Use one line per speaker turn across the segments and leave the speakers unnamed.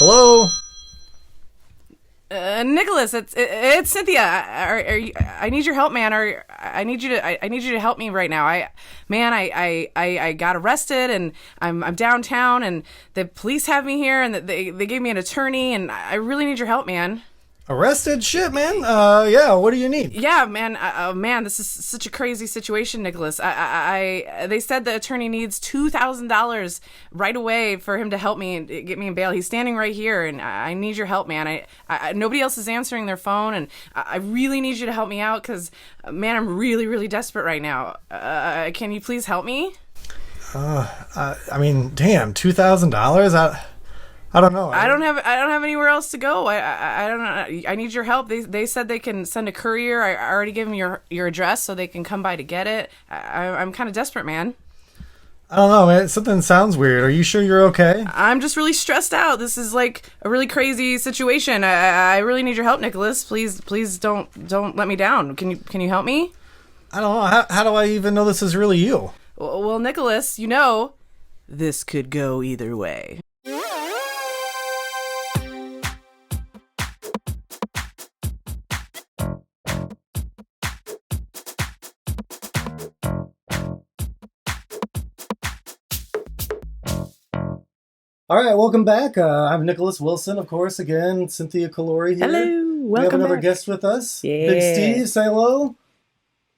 Hello?
Nicholas, it's Cynthia. I need your help, man. I need you to help me right now. I got arrested and I'm downtown and the police have me here and they gave me an attorney and I really need your help, man.
Arrested? Shit, man. Yeah, what do you need?
Yeah, man. Man, this is such a crazy situation, Nicholas. They said the attorney needs $2,000 right away for him to help me and get me in bail. He's standing right here, and I need your help, man. Nobody else is answering their phone, and I really need you to help me out because, man, I'm really, really desperate right now. Can you please help me?
I mean, damn, $2,000? I don't know.
I don't have anywhere else to go. I don't know. I need your help. They said they can send a courier. I already gave them your address so they can come by to get it. I'm kind of desperate, man.
I don't know, man. Something sounds weird. Are you sure you're okay?
I'm just really stressed out. This is like a really crazy situation. I really need your help, Nicholas. Please don't let me down. Can you help me?
I don't know. How do I even know this is really you?
Well, Nicholas, this could go either way.
All right, welcome back. I'm Nicholas Wilson, of course, again. Cynthia Calori here.
Hello, welcome
We have another
back.
guest with us.
Yeah.
Big Steve, say hello.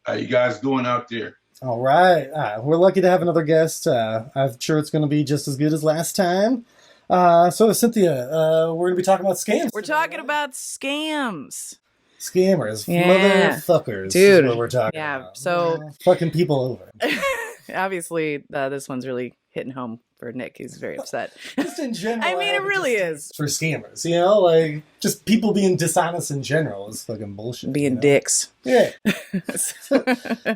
How you guys doing out there?
All right. We're lucky to have another guest. I'm sure it's going to be just as good as last time. So, Cynthia, we're going to be talking about scams.
We're talking about scams.
Scammers.
Yeah.
Motherfuckers.
Dude.
Is what we're talking
Yeah,
about.
so-
Yeah, fucking people over.
Obviously, this one's really hitting home for Nick. He's very upset.
Just in general.
I mean, it really is.
For scammers, like, just people being dishonest in general is fucking bullshit.
Being dicks.
Yeah.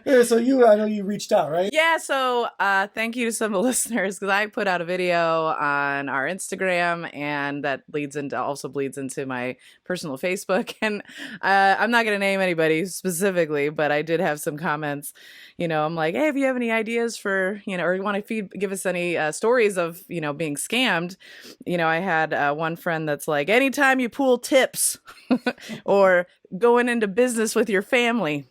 Yeah, so I know you reached out, right?
Yeah, so thank you to some of the listeners because I put out a video on our Instagram and that also bleeds into my personal Facebook. And I'm not going to name anybody specifically, but I did have some comments. I'm like, hey, if you have any ideas for, or you want to give us any stories of, being scammed. I had one friend that's like, anytime you pool tips or going into business with your family.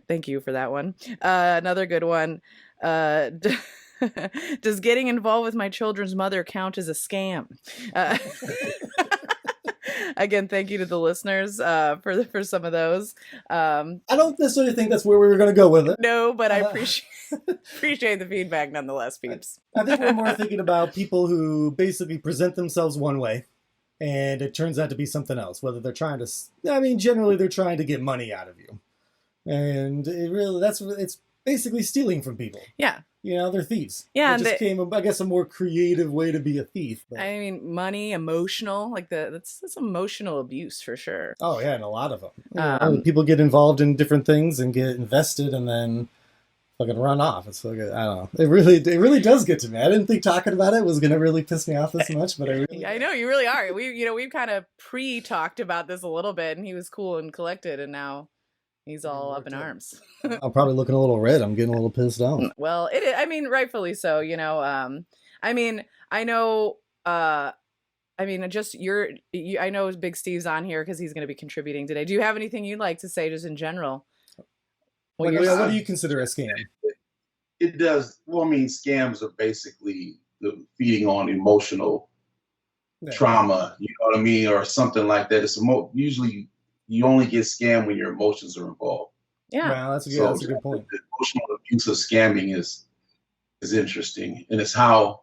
Thank you for that one. Another good one. Does getting involved with my children's mother count as a scam? Again, thank you to the listeners for some of those.
I don't necessarily think that's where we were going to go with it.
No, but I appreciate the feedback nonetheless, peeps.
I think we're more thinking about people who basically present themselves one way, and it turns out to be something else. Whether they're trying to, generally they're trying to get money out of you, and it's basically stealing from people.
Yeah.
They're thieves.
Yeah,
it just came, I guess, a more creative way to be a thief. But...
I mean, money, emotional, like that's emotional abuse for sure.
Oh yeah, and a lot of them. People get involved in different things and get invested, and then fucking run off. It's like, I don't know. It really does get to me. I didn't think talking about it was gonna really piss me off this much, but
I know you really are. We've kind of pre-talked about this a little bit, and he was cool and collected, and now he's all up in arms.
I'm probably looking a little red. I'm getting a little pissed off.
Well, rightfully so. I know Big Steve's on here because he's going to be contributing today. Do you have anything you'd like to say just in general?
What do you consider a scam?
It does. Well, I mean, scams are basically feeding on emotional trauma, you know what I mean? Or something like that. It's usually you only get scammed when your emotions are involved.
Yeah.
Wow, that's a good point.
The emotional abuse of scamming is interesting. And it's how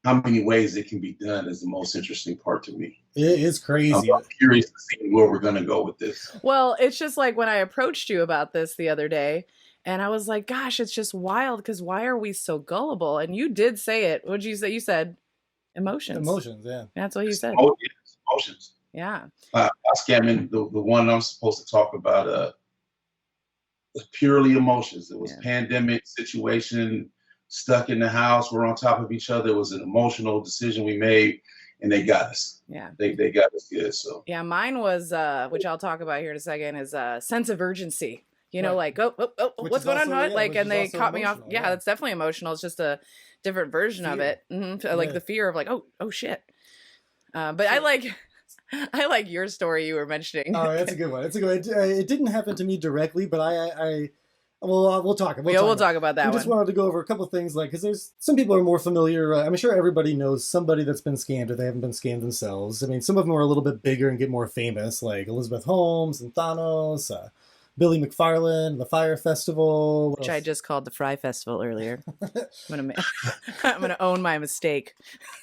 many ways it can be done is the most interesting part to me.
It is crazy.
I'm curious to see where we're going to go with this.
Well, it's just like when I approached you about this the other day, and I was like, gosh, it's just wild because why are we so gullible? And you did say it. What did you say? You said emotions.
Emotions, yeah.
That's what you said.
Emotions.
Yeah.
Scamming, the one I'm supposed to talk about was purely emotions. It was pandemic situation, stuck in the house. We're on top of each other. It was an emotional decision we made, and they got us.
Yeah.
They got us good. So
yeah, mine was, which I'll talk about here in a second, is a sense of urgency.
Right.
Like, what's going on? And they caught me off. Yeah, that's definitely emotional. It's just a different version of it. Mm-hmm. Like the fear of like, oh shit. But I like your story you were mentioning.
Oh, that's a good one. It's a good one. It didn't happen to me directly, but we'll talk.
We'll talk about that
I
one.
just wanted to go over a couple of things, like, because there's some people are more familiar. I'm sure everybody knows somebody that's been scammed if they haven't been scammed themselves. I mean, some of them are a little bit bigger and get more famous, like Elizabeth Holmes and Thanos, Billy McFarland, the Fire Festival,
which I just called the Fry Festival earlier. I'm gonna own my mistake.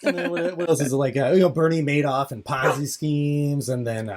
And then what else is it, like? Bernie Madoff and Ponzi schemes, and then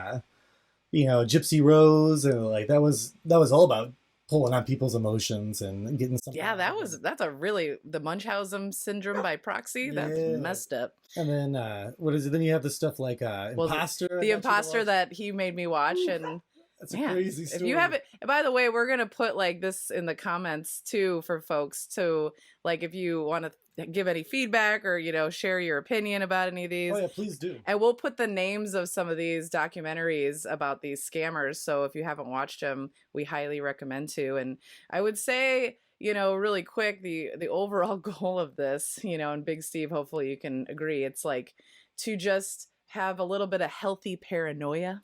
Gypsy Rose, and like that was all about pulling on people's emotions and getting something.
Yeah, that's a really the Munchausen syndrome by proxy. That's messed up.
And then what is it? Then you have the stuff like Imposter.
The Imposter that he made me watch. Ooh. And
that's a crazy story.
If you haven't, by the way, we're gonna put like this in the comments too for folks to like if you want to give any feedback or share your opinion about any of these.
Oh yeah, please do.
And we'll put the names of some of these documentaries about these scammers. So if you haven't watched them, we highly recommend to. And I would say, really quick, the overall goal of this, and Big Steve, hopefully you can agree, it's like to just have a little bit of healthy paranoia.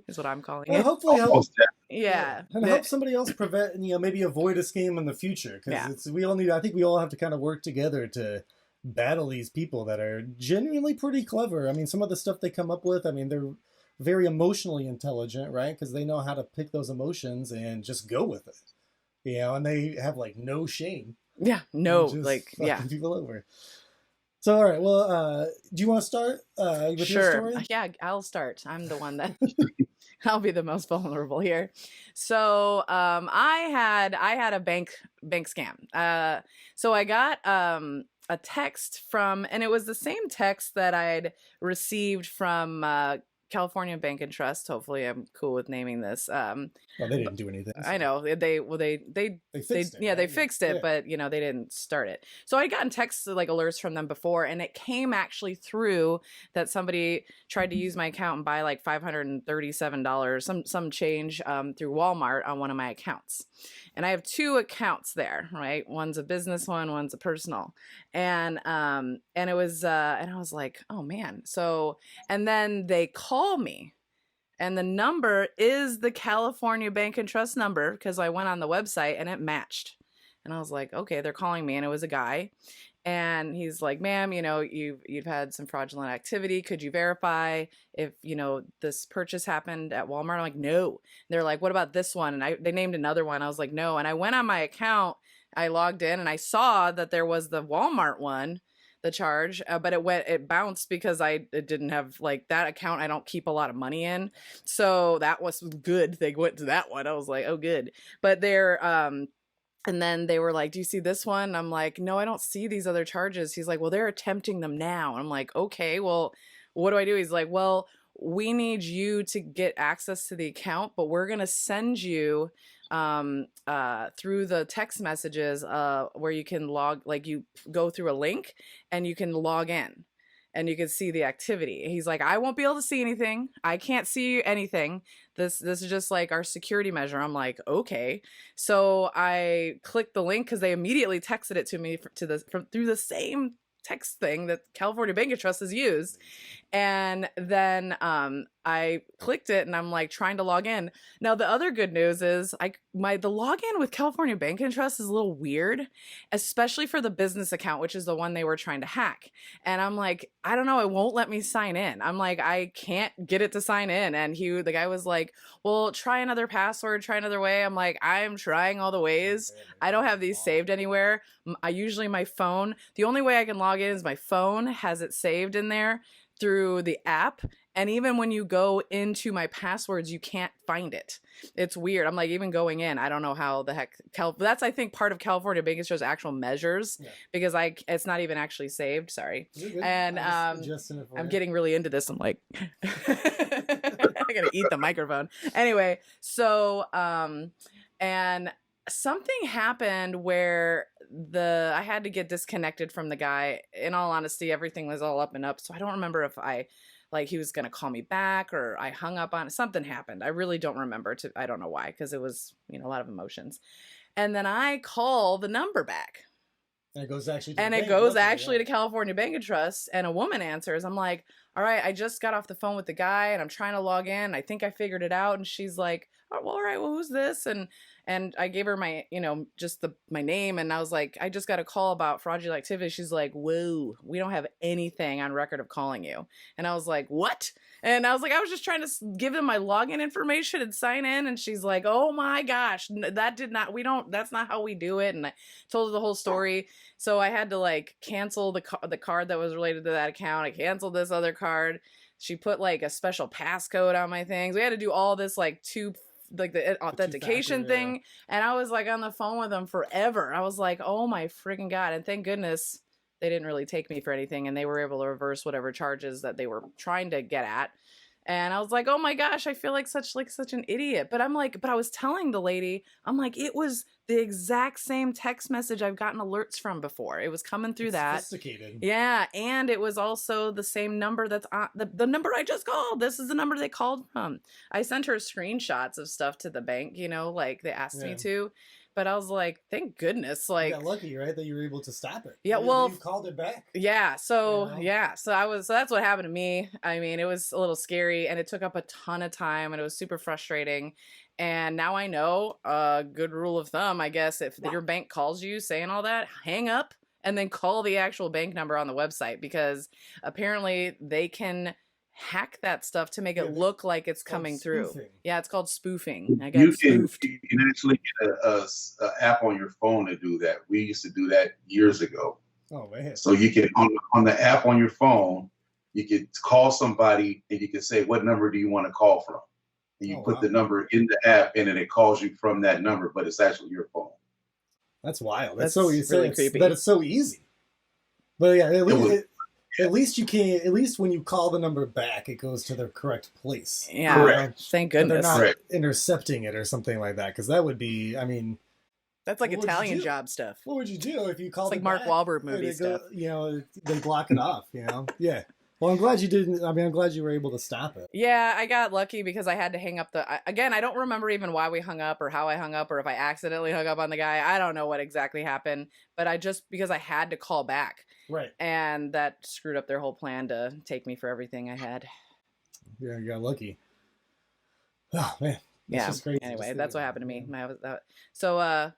Is what I'm calling it.
Hopefully help.
Yeah.
And help somebody else prevent, maybe avoid a scam in the future. Because I think we all have to kind of work together to battle these people that are genuinely pretty clever. I mean, some of the stuff they come up with, I mean, they're very emotionally intelligent, right? Because they know how to pick those emotions and just go with it. And they have like no shame.
Yeah. No, like, yeah.
People over. So, all right. Well, do you want to start with your story?
Yeah, I'll start. I'm the one that I'll be the most vulnerable here. So, I had a bank scam. So I got a text from, and it was the same text that I'd received from California Bank and Trust. Hopefully, I'm cool with naming this.
Well, they didn't do anything. So.
I know they fixed it. Yeah, right? They fixed it, but they didn't start it. So I'd gotten texts like alerts from them before, and it came actually through that somebody tried to use my account and buy like $537, some change through Walmart on one of my accounts. And I have two accounts there, right? One's a business one, one's a personal. And it was and I was like, oh man. So and then they call me. And the number is the California Bank and Trust number because I went on the website and it matched. And I was like, okay, they're calling me. And it was a guy. And he's like, ma'am, you've had some fraudulent activity. Could you verify if, this purchase happened at Walmart? I'm like, no. And they're like, what about this one? And they named another one. I was like, no. And I went on my account. I logged in and I saw that there was the Walmart one, the charge, but it bounced because it didn't have like that account. I don't keep a lot of money in. So that was good. They went to that one. I was like, oh, good. But and then they were like, do you see this one? I'm like, no, I don't see these other charges. He's like, well, they're attempting them now. And I'm like, okay, well, what do I do? He's like, well, we need you to get access to the account, but we're going to send you through the text messages where you can you go through a link and you can log in and you can see the activity. He's like, I won't be able to see anything. I can't see anything. This is just like our security measure. I'm like, okay. So I clicked the link because they immediately texted it to me through the same text thing that California Bank and Trust has used. And then I clicked it and I'm like trying to log in. Now the other good news is the login with California Bank and Trust is a little weird, especially for the business account, which is the one they were trying to hack. And I'm like, I don't know, it won't let me sign in. I'm like, I can't get it to sign in. And the guy was like, well, try another password, try another way. I'm like, I'm trying all the ways. I don't have these saved anywhere. My phone, the only way I can log in is my phone has it saved in there through the app. And even when you go into my passwords, you can't find it. It's weird. I'm like, even going in, I don't know how the heck. That's, I think, part of California Bank and Trust actual measures because it's not even actually saved. Sorry. And I'm getting really into this. I'm like, I'm going to eat the microphone. Anyway, so, and something happened where I had to get disconnected from the guy. In all honesty, everything was all up and up. So I don't remember if he was going to call me back or I hung up on it. Something happened. I really don't remember. I don't know why, because it was, a lot of emotions. And then I call the number back
And it goes actually to
and
the
it
bank,
goes
luckily,
actually
yeah.
to California Bank and Trust, and a woman answers. I'm like, all right, I just got off the phone with the guy and I'm trying to log in. I think I figured it out. And she's like, oh, well, all right, well, who's this? And I gave her my, just my name. And I was like, I just got a call about fraudulent activity. She's like, whoa, we don't have anything on record of calling you. And I was like, what? And I was like, I was just trying to give them my login information and sign in. And she's like, oh my gosh, that's not how we do it. And I told her the whole story. So I had to like cancel the card that was related to that account. I canceled this other card. She put like a special passcode on my things. We had to do all this like the authentication thing. And I was like on the phone with them forever. I was like, oh my freaking God. And thank goodness they didn't really take me for anything. And they were able to reverse whatever charges that they were trying to get at. And I was like, oh my gosh, I feel like such an idiot. But I was telling the lady, I'm like, it was the exact same text message I've gotten alerts from before. It was coming through that.
Sophisticated.
Yeah. And it was also the same number that's on the number I just called. This is the number they called from. I sent her screenshots of stuff to the bank, like they asked me to. But I was like, thank goodness. Like,
you got lucky, right? That you were able to stop it.
Yeah,
you called it back.
Yeah. So so that's what happened to me. I mean, it was a little scary and it took up a ton of time and it was super frustrating. And now I know a good rule of thumb, I guess, if your bank calls you saying all that, hang up and then call the actual bank number on the website, because apparently they can hack that stuff to make it look like it's coming through. Yeah, it's called spoofing. I got spoofed.
You can actually get a app on your phone to do that. We used to do that years ago.
Oh man!
So you can on the app on your phone, you could call somebody and you can say, what number do you want to call from? And you put the number in the app and then it calls you from that number, but it's actually your phone.
That's wild. That's so easy.
Really creepy.
That it's so easy. But yeah, at least you can. At least when you call the number back, it goes to the correct place.
Yeah,
correct.
Thank goodness.
They're not intercepting it or something like that, because that would be. I mean,
that's like Italian job stuff.
What would you do if you called?
It's like Mark Wahlberg movie stuff.
They block it off. Yeah. Well, I'm glad you didn't. I mean, I'm glad you were able to stop it.
Yeah, I got lucky because I had to hang up again, I don't remember even why we hung up or how I hung up or if I accidentally hung up on the guy. I don't know what exactly happened, but because I had to call back.
Right.
And that screwed up their whole plan to take me for everything I had.
Yeah, you got lucky. Oh, man.
That's just crazy. Anyway, that's what happened to me. So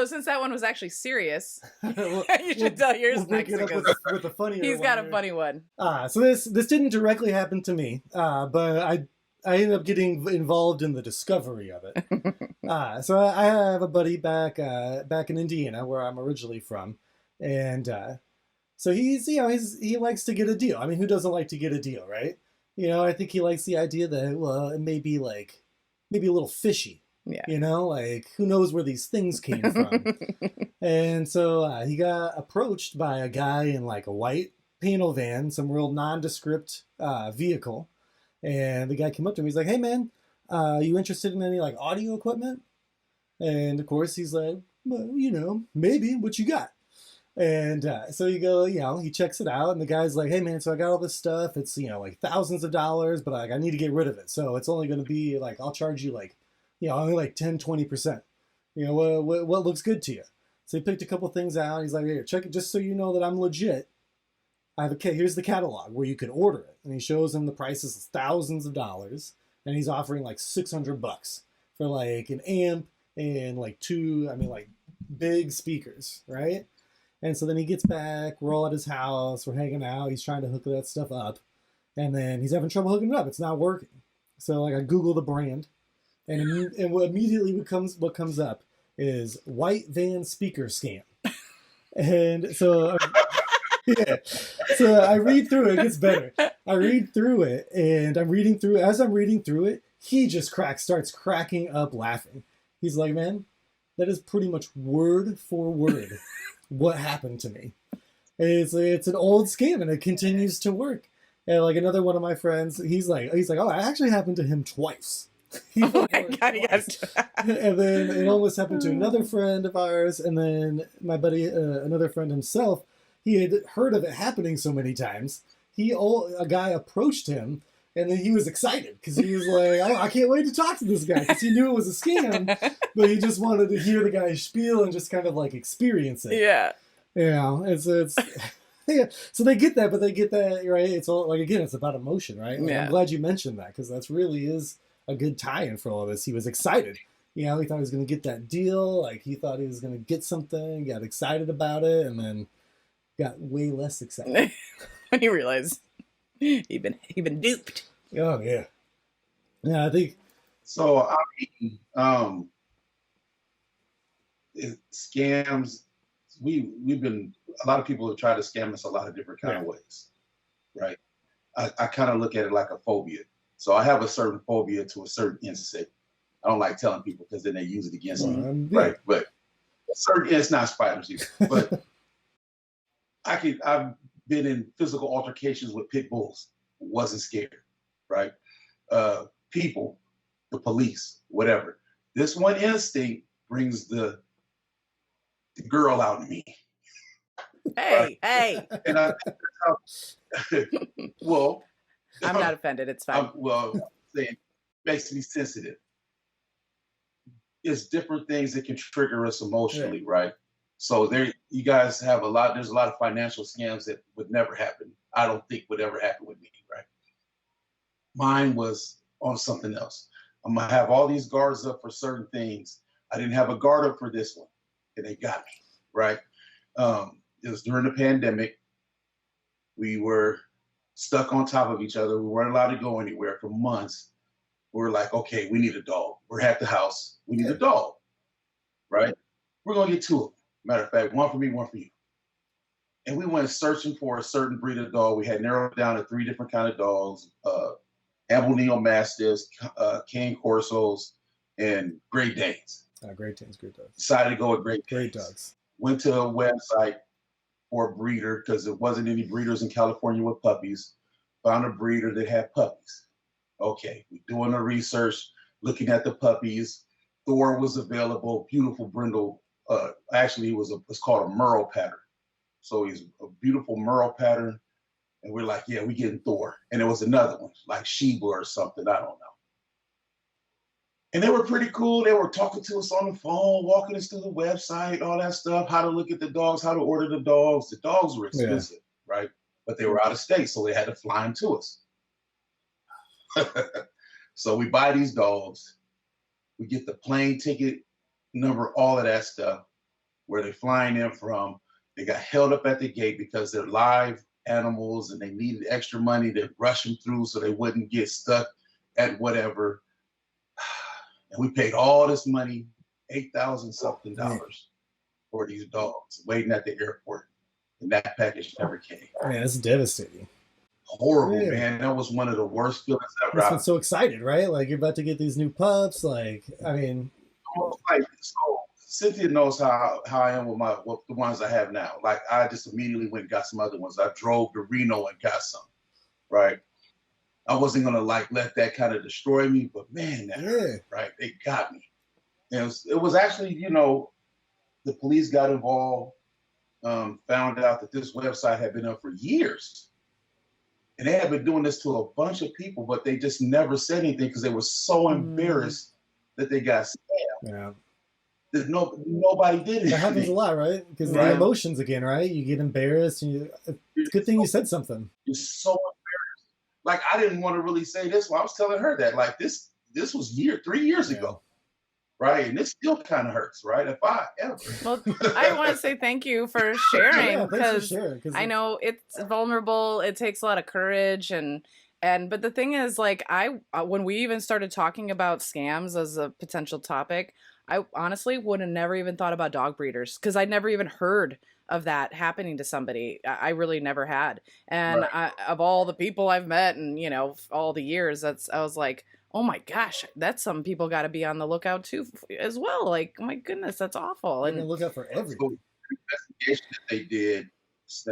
since that one was actually serious, you should tell yours next.
With the funnier
he's got a funny one.
So this didn't directly happen to me, but I ended up getting involved in the discovery of it. So I have a buddy back in Indiana, where I'm originally from, and so he likes to get a deal. I mean, who doesn't like to get a deal, right? I think he likes the idea that it may be maybe a little fishy. Yeah. Like, who knows where these things came from. And so he got approached by a guy in like a white panel van, some real nondescript vehicle. And the guy came up to him. He's like, hey, man, you interested in any like audio equipment? And of course, he's like, well, maybe. What you got? And so you go, he checks it out. And the guy's like, hey, man, so I got all this stuff. It's, like thousands of dollars, but like I need to get rid of it. So it's only going to be like, I'll charge you like, only like 10, 20%. What looks good to you? So he picked a couple things out. He's like, here, check it just so you know that I'm legit. Here's the catalog where you can order it. And he shows him the prices of thousands of dollars. And he's offering like $600 for like an amp and like two, big speakers, right? And so then he gets back. We're all at his house. We're hanging out. He's trying to hook that stuff up. And then he's having trouble hooking it up. It's not working. So like I Google the brand. And what immediately what comes up is white van speaker scam. And so, so I read through it. It gets better. I read through it, and as I'm reading through it, he just starts cracking up laughing. He's like, man, that is pretty much word for word what happened to me. And it's an old scam, and it continues to work. And like another one of my friends, he's like, oh, it actually happened to him twice.
Oh my God, yes.
And then it almost happened to another friend of ours, and then my buddy, another friend himself, he had heard of it happening so many times. A guy approached him And then he was excited because he was like, oh, I can't wait to talk to this guy, because he knew it was a scam, but he just wanted to hear the guy's spiel and just kind of like experience it.
Yeah.
Yeah, it's yeah. So they get that, but they get that, right? It's all like, again, it's about emotion, right? Like,
Yeah.
I'm glad you mentioned that, because that's really is a good tie-in for all of this. He was excited. You know, he thought he was going to get that deal. Like, he thought he was going to get something, got excited about it, and then got way less excited.
When he realized he'd been duped.
Oh, yeah. Yeah, I think.
So, I mean, scams, we've been, a lot of people have tried to scam us a lot of different kind of ways, right? I kind of look at it like a phobia. So I have a certain phobia to a certain insect. I don't like telling people because then they use it against me, right? But certain, it's not spiders either. But I've been in physical altercations with pit bulls, wasn't scared, right? People, the police, whatever. This one instinct brings the girl out in me.
Hey, hey.
And I think that's how, well,
I'm not offended. It's fine.
Saying makes me sensitive. It's different things that can trigger us emotionally, right? So you guys have there's a lot of financial scams that would never happen. I don't think would ever happen with me, right? Mine was on something else. I'm gonna have all these guards up for certain things. I didn't have a guard up for this one, and they got me, right? It was during the pandemic. We were stuck on top of each other. We weren't allowed to go anywhere for months. We were like, okay, we need a dog. We're at the house. We need a dog, right? We're going to get 2 of them. Matter of fact, 1 for me, 1 for you. And we went searching for a certain breed of dog. We had narrowed down to 3 different kind of dogs, Aberdeen Mastiffs, Cane Corsos, and Great Danes.
Great Danes, great dogs.
Decided to go with Great Danes.
Great dogs.
Went to a website for a breeder because there wasn't any breeders in California with puppies. Found a breeder that had puppies. Okay, we're doing the research, looking at the puppies. Thor was available, beautiful brindle. Actually, it's called a Merle pattern. So he's a beautiful Merle pattern. And we're like, yeah, we getting Thor. And there was another one, like Sheba or something, I don't know. And they were pretty cool. They were talking to us on the phone, walking us through the website, all that stuff, how to look at the dogs, how to order the dogs. The dogs were expensive, right? But they were out of state, so they had to fly them to us. So we buy these dogs. We get the plane ticket number, all of that stuff, where they're flying in from. They got held up at the gate because they're live animals and they needed extra money to rush them through so they wouldn't get stuck at whatever. And we paid all this money, $8,000 something for these dogs waiting at the airport. And that package never came.
Man, that's devastating.
Horrible, man. That was one of the worst feelings ever.
I've been so excited, right? Like, you're about to get these new pups. Like, I mean.
So Cynthia knows how I am with the ones I have now. Like, I just immediately went and got some other ones. I drove to Reno and got some, right? I wasn't gonna let that kind of destroy me, but man, that hurt, right? They got me. And it was actually, the police got involved, found out that this website had been up for years. And they had been doing this to a bunch of people, but they just never said anything because they were so embarrassed that they got scammed. Yeah. That nobody did it.
That happens a lot, right? Because the emotions again, right? You get embarrassed. And it's a good thing you said something.
You're so embarrassed. Like, I didn't want to really say this. Well, I was telling her that, like, this was 3 years ago. Right. And it still kind of hurts, right? If I ever.
Well, I want to say thank you for sharing, because I know it's vulnerable. It takes a lot of courage. But the thing is, like, when we even started talking about scams as a potential topic, I honestly would have never even thought about dog breeders, because I'd never even heard of that happening to somebody. I really never had. And of all the people I've met and, all the years, I was like, oh my gosh, that's some people got to be on the lookout too as well. Like, oh my goodness, that's awful. And
look out for everything.
So the investigation that they did,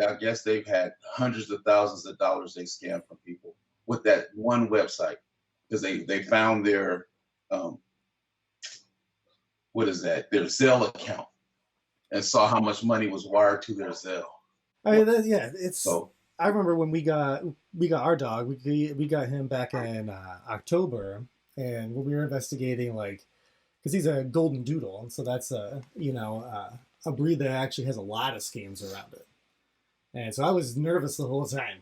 I guess they've had hundreds of thousands of dollars they scammed from people with that one website, because they found their their Zelle account and saw how much money was wired to their Zelle.
I mean, it's I remember when we got our dog. We got him back in October, and when we were investigating, like, because he's a golden doodle, and so that's a breed that actually has a lot of scams around it. And so I was nervous the whole time.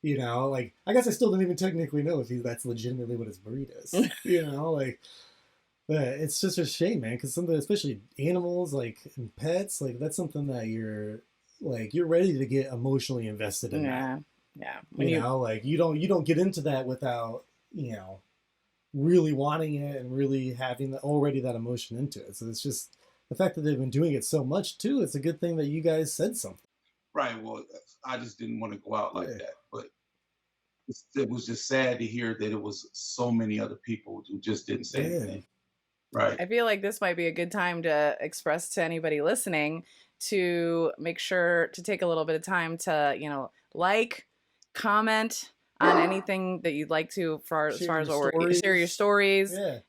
Like, I guess I still don't even technically know if that's legitimately what his breed is. Like, but it's just a shame, man, because something, especially animals, like, and pets, like, that's something that you're ready to get emotionally invested in.
Yeah,
that.
yeah.
Like, you don't get into that without, really wanting it and really having already that emotion into it. So it's just the fact that they've been doing it so much too. It's a good thing that you guys said something.
Right. Well, I just didn't want to go out like
Yeah.
that, but it was just sad to hear that it was so many other people who just didn't say anything. Right.
I feel like this might be a good time to express to anybody listening to make sure to take a little bit of time to, like, comment on anything that you'd like to as far as what we're share your stories, and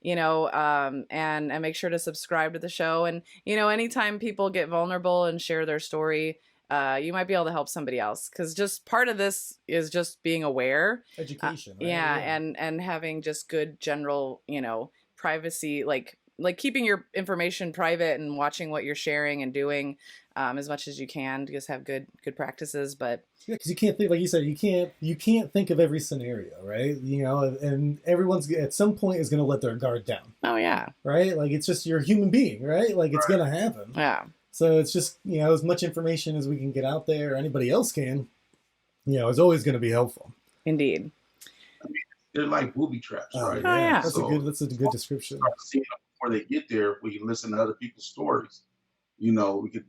make sure to subscribe to the show. And, anytime people get vulnerable and share their story, you might be able to help somebody else, because just part of this is just being aware,
education, right?
and having just good general, privacy, like keeping your information private and watching what you're sharing and doing as much as you can to just have good practices. But
yeah, because you can't think, like you said, you can't think of every scenario, right? And everyone's at some point is going to let their guard down.
Oh yeah,
right. Like, it's just, you're a human being, right? Like, it's going to happen.
Yeah.
So it's just, as much information as we can get out there, or anybody else can, is always going to be helpful.
Indeed.
I mean, they're like booby traps, right?
Oh yeah.
That's a good description.
Before they get there, if we can listen to other people's stories, we could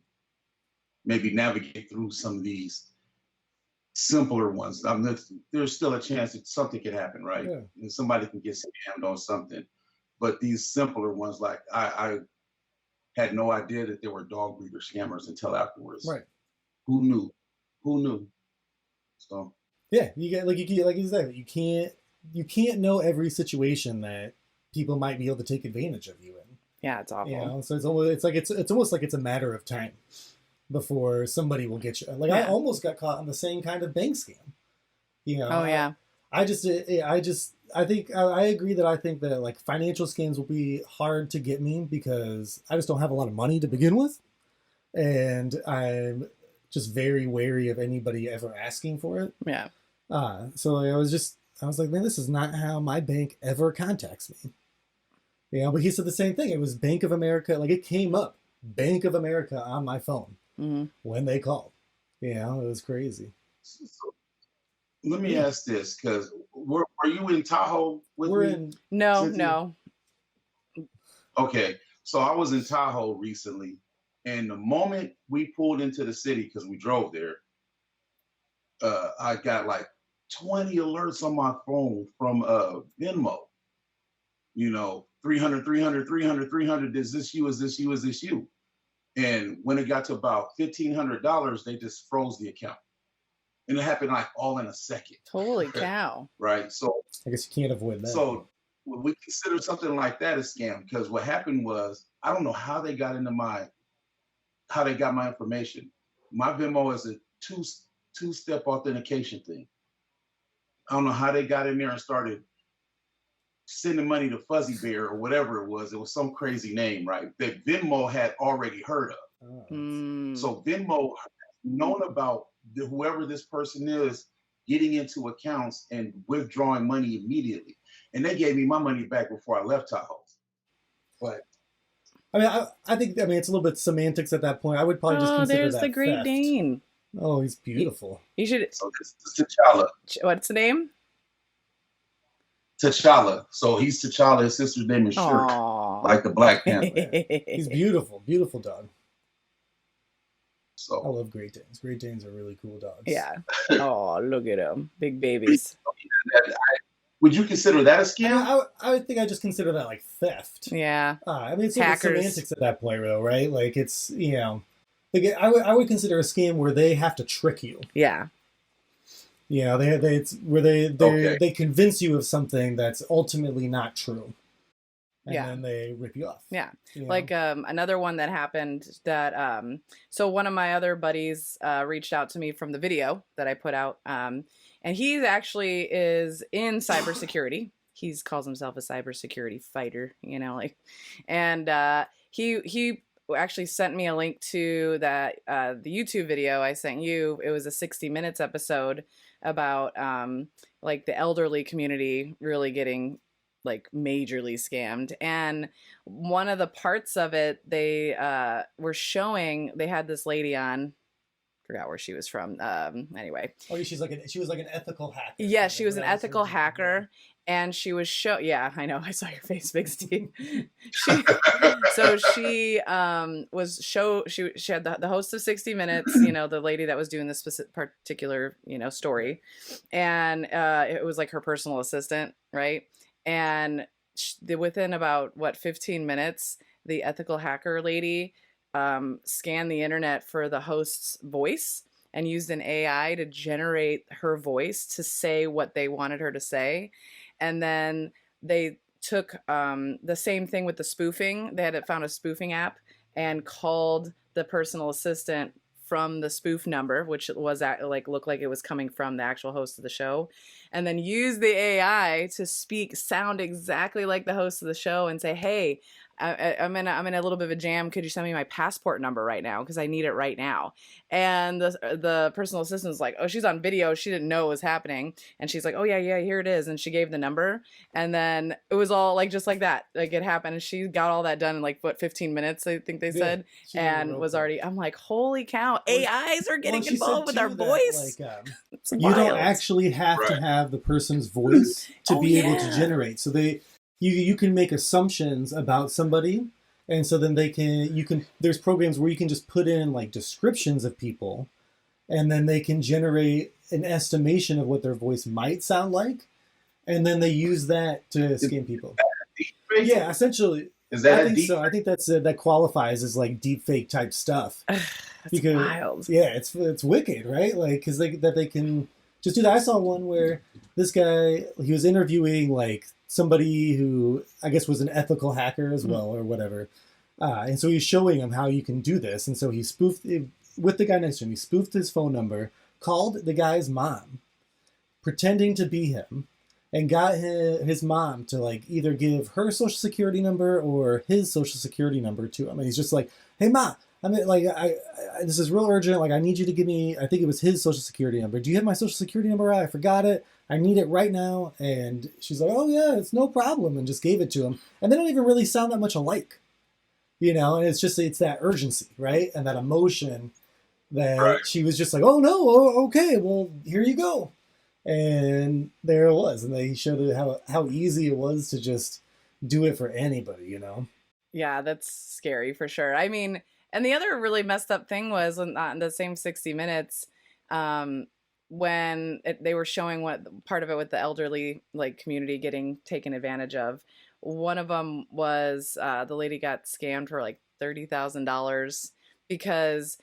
maybe navigate through some of these simpler ones. There's still a chance that something could happen, right?
Yeah.
And somebody can get scammed on something. But these simpler ones, like, I had no idea that there were dog breeder scammers until afterwards.
Right.
Who knew? So
yeah, like you said, you can't know every situation that people might be able to take advantage of you in.
Yeah, it's awful.
So it's almost like it's a matter of time before somebody will get you. Like, I almost got caught on the same kind of bank scam.
Oh yeah.
I agree that I think that, like, financial scams will be hard to get me because I just don't have a lot of money to begin with, and I'm just very wary of anybody ever asking for it.
Yeah.
So I was like, man, this is not how my bank ever contacts me. But he said the same thing. It was Bank of America. Like, it came up, Bank of America, on my phone when they called. It was crazy.
So let me ask this, because were you in Tahoe with me?
No.
Okay, so I was in Tahoe recently, and the moment we pulled into the city, because we drove there, I got like 20 alerts on my phone from Venmo. 300, 300, 300, 300. Is this you? Is this you? Is this you? And when it got to about $1,500, they just froze the account. And it happened like all in a second.
Holy cow.
Right. So
I guess you can't avoid that.
So we consider something like that a scam, because what happened was, I don't know how they got my information. My Venmo is a two-step authentication thing. I don't know how they got in there and started sending money to Fuzzy Bear or whatever it was. It was some crazy name, right? That Venmo had already heard of. So Venmo known about whoever this person is getting into accounts and withdrawing money immediately. And they gave me my money back before I left Tahoe. But
I think it's a little bit semantics at that point. I would probably just consider
there's
that
the Great
theft.
Dane.
Oh, he's beautiful.
You should.
So this is T'Challa.
What's the name?
T'Challa. So he's T'Challa. His sister's name is Shuri, like the Black Panther.
He's beautiful, beautiful dog.
So
I love Great Danes. Great Danes are really cool dogs.
Yeah. Oh, look at them, big babies.
Would you consider that a scam?
I would think I just consider that like theft.
Yeah.
It's sort of semantics at that point, though, right? Like, it's like, I would consider a scam where they have to trick you.
Yeah.
It's where they convince you of something that's ultimately not true. and then they rip you off.
Yeah.
You know?
Like another one that happened that so one of my other buddies reached out to me from the video that I put out. And he actually is in cybersecurity. He calls himself a cybersecurity fighter, you know, like, and he actually sent me a link to that the YouTube video I sent you. It was a 60 Minutes episode about like the elderly community really getting like majorly scammed. And one of the parts of it, they were showing, they had this lady on, forgot where she was from. Anyway.
Oh, she was like an ethical hacker.
Yeah, she was an ethical hacker. And she was yeah, I know. I saw your face, Big Steve. She had the host of 60 Minutes, you know, the lady that was doing this particular, you know, story. And it was like her personal assistant, right? And within about 15 minutes, the ethical hacker lady scanned the internet for the host's voice and used an AI to generate her voice to say what they wanted her to say. And then they took the same thing with the spoofing. They had found a spoofing app and called the personal assistant from the spoof number, which was looked like it was coming from the actual host of the show, and then used the AI to sound exactly like the host of the show and say, "Hey, I'm in a little bit of a jam. Could you send me my passport number right now? Because I need it right now." And the personal assistant was like, "Oh, she's on video. She didn't know it was happening." And she's like, "Oh yeah, here it is." And she gave the number, and then it was all like just like that, like it happened. And she got all that done in like 15 minutes, I think they said, and was already. I'm like, holy cow! AIs are getting involved with our voice.
Like, you don't actually have to have the person's voice to be able to generate. So you can make assumptions about somebody, and so then there's programs where you can just put in like descriptions of people, and then they can generate an estimation of what their voice might sound like, and then they use that to scam people. Yeah, essentially.
Is that
I think so. I think that qualifies as like deep fake type stuff.
That's wild.
Yeah, it's wicked, right? Like, because they can just do that. I saw one where this guy, he was interviewing like somebody who I guess was an ethical hacker as well, or whatever. And so he's showing him how you can do this. And so he spoofed with the guy next to him. He spoofed his phone number, called the guy's mom, pretending to be him, and got his mom to like either give her social security number or his social security number to him. And he's just like, "Hey, Ma, I mean, like, I this is real urgent. Like, I need you to give me," I think it was his social security number. "Do you have my social security number? I forgot it. I need it right now." And she's like, "Oh yeah, it's no problem," and just gave it to him. And they don't even really sound that much alike, you know. And it's that urgency, right, and that emotion that she was just like, "Oh no, okay, well here you go," and there it was. And they showed it how easy it was to just do it for anybody, you know.
Yeah, that's scary for sure. I mean. And the other really messed up thing was on the same 60 Minutes, when they were showing what part of it with the elderly like community getting taken advantage of. One of them was the lady got scammed for like $30,000 because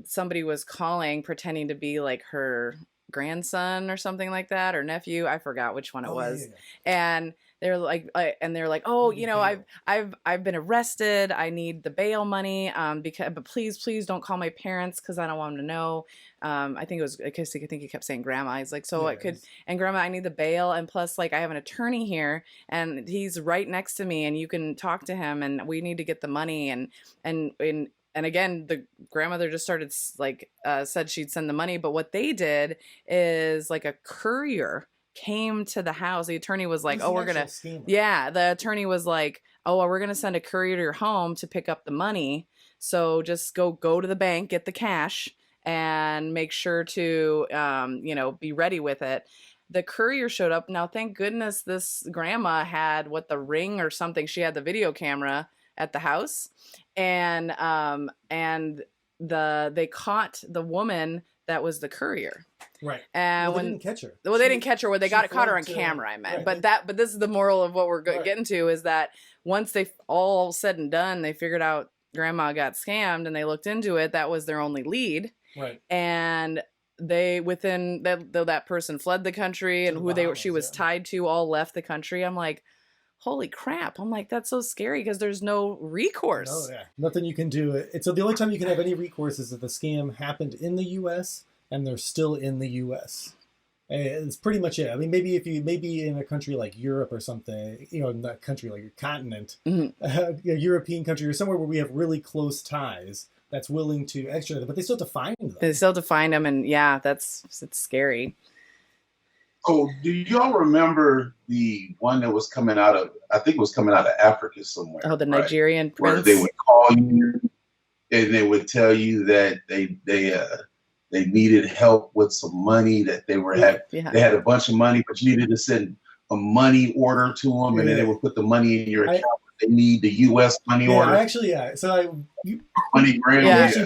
somebody was calling pretending to be like her grandson or something like that, or nephew. I forgot which one it was. Yeah. And they're like, "Oh, you know, I've been arrested. I need the bail money. But please don't call my parents because I don't want them to know." I think it was because I think he kept saying grandma. He's like, "So and grandma, I need the bail, and plus like I have an attorney here, and he's right next to me, and you can talk to him, and we need to get the money." And again, the grandmother just started like said she'd send the money, but what they did is like a courier came to the house. The attorney was like, the attorney was like, "Oh, well, we're going to send a courier to your home to pick up the money. So just go to the bank, get the cash, and make sure to, be ready with it." The courier showed up. Now, thank goodness this grandma had the Ring or something. She had the video camera at the house, and they caught the woman that was the courier.
Right.
And
they didn't catch her.
Well, they didn't catch her. They caught her on camera, I meant. Right. But this is the moral of what we're getting to, is that once they all said and done, they figured out grandma got scammed and they looked into it. That was their only lead.
Right.
And they, that person fled the country, and she was tied to all left the country. I'm like, holy crap. I'm like, that's so scary because there's no recourse.
Oh yeah, nothing you can do. So the only time you can have any recourse is if the scam happened in the U.S. and they're still in the U.S. It's pretty much it. I mean, maybe in a country like Europe or something, not country like a continent, a European country or somewhere where we have really close ties that's willing to extradite them, but they still have to find them.
They still have to find them, and yeah, it's scary.
Oh, do y'all remember the one that was coming out of? I think it was coming out of Africa somewhere.
Oh, the Nigerian
where
prince.
they would call you and they would tell you that they needed help with some money that they had a bunch of money, but you needed to send a money order to them, and then they would put the money in your account. They need the U.S. money order.
We actually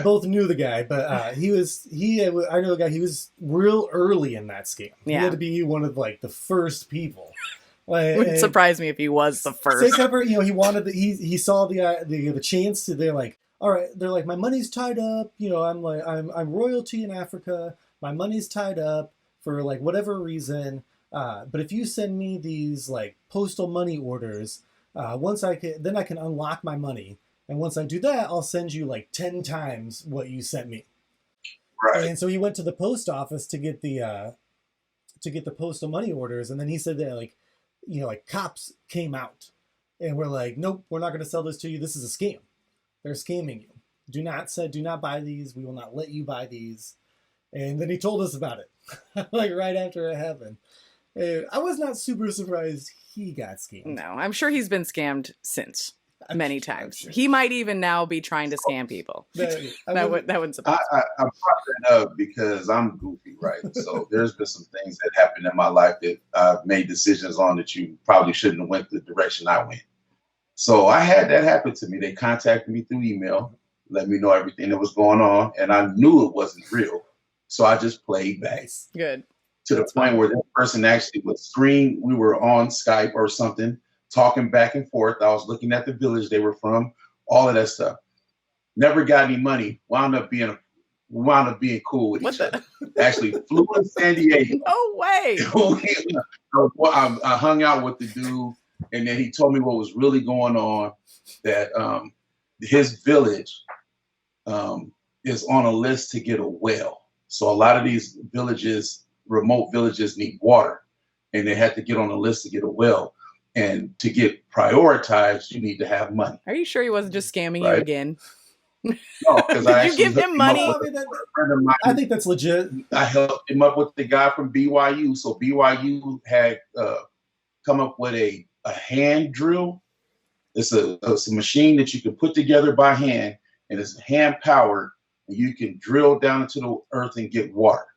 both knew the guy, but I know the guy. He was real early in that scam. He had to be one of like the first people.
It wouldn't surprise me if he was the first.
He wanted he saw the chance to. They're like, all right. They're like, my money's tied up. I'm royalty in Africa. My money's tied up for like whatever reason. But if you send me these like postal money orders, then I can unlock my money. And once I do that, I'll send you like 10 times what you sent me.
Right.
And so he went to the post office to get the postal money orders, and then he said that like cops came out and were like, nope, we're not going to sell this to you. This is a scam. They're scamming you. Do not buy these. We will not let you buy these. And then he told us about it, like right after it happened. And I was not super surprised he got scammed.
No, I'm sure he's been scammed since. Many times. Sure. He might even now be trying to scam people. That wouldn't surprise me.
I brought that up because I'm goofy, right? So there's been some things that happened in my life that I've made decisions on that you probably shouldn't have went the direction I went. So I had that happen to me. They contacted me through email, let me know everything that was going on, and I knew it wasn't real. So I just played back.
Good.
To the point where that person actually would screen. We were on Skype or something, talking back and forth. I was looking at the village they were from, all of that stuff. Never got any money. Wound up being cool with each other. Actually flew to San Diego.
No way.
I hung out with the dude, and then he told me what was really going on, that his village is on a list to get a well. So a lot of these remote villages need water, and they had to get on a list to get a well. And to get prioritized, you need to have money.
Are you sure he wasn't just scamming you again?
No, because
Did you give him money?
I think that's legit.
I helped him up with the guy from BYU. So BYU had come up with a hand drill. It's a machine that you can put together by hand, and it's hand powered, and you can drill down into the earth and get water.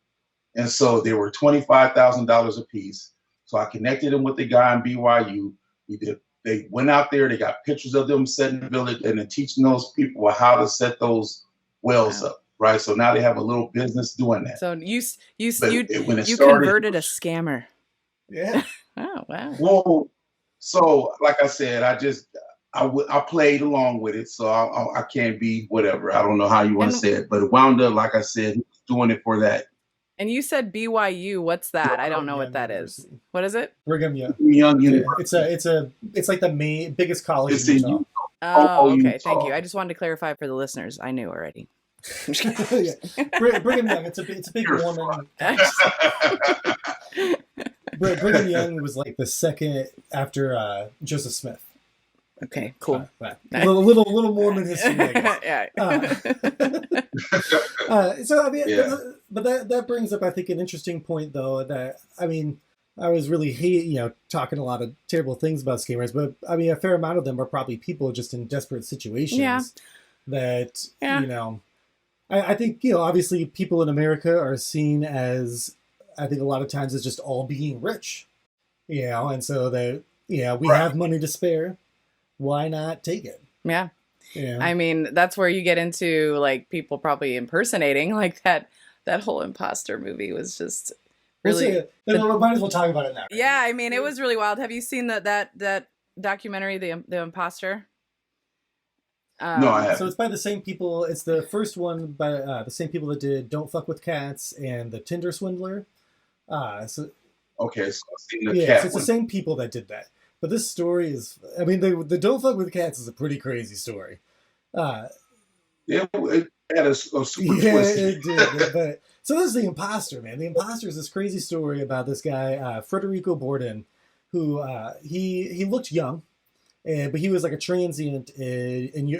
And so they were $25,000 a piece. So I connected him with the guy in BYU. They went out there. They got pictures of them setting the village and then teaching those people how to set those wells up. Right. So now they have a little business doing that.
So you converted a scammer.
Yeah.
Oh wow.
Well, so like I said, I played along with it. So I can't be whatever. I don't know how you want to say it, but it wound up, like I said, he was doing it for that.
And you said BYU. What's that? I don't know what that is. What is it?
Brigham Young.
University.
It's like the biggest college
it's
in Utah.
Oh, okay. Thank you. I just wanted to clarify for the listeners. I knew already.
Yeah. Brigham Young. It's a big Mormon. Brigham Young was like the second after Joseph Smith.
Okay, cool.
A little Mormon history.
Yeah.
So I mean, but that brings up, I think, an interesting point, though. That I mean, I was really talking a lot of terrible things about scammers, but I mean, a fair amount of them are probably people just in desperate situations.
Yeah.
That I think obviously people in America are seen as, I think a lot of times, as just all being rich, and so that we have money to spare. Why not take it?
Yeah. I mean, that's where you get into like people probably impersonating, like that whole Imposter movie was just really.
We might as well talk about it now. Right?
Yeah, I mean, it was really wild. Have you seen that documentary, the Imposter?
No, I haven't.
So it's by the same people. It's the first one by the same people that did "Don't Fuck with Cats" and the Tinder Swindler.
Okay, so I've seen the
cat.
cat
So it's the same people that did that. But this story is, I mean, the Don't Fuck with Cats is a pretty crazy story.
It had a super
Yeah,
twist.
it did. But so this is The Imposter, man. The Imposter is this crazy story about this guy, Federico Borden, who he looked young, but he was like a transient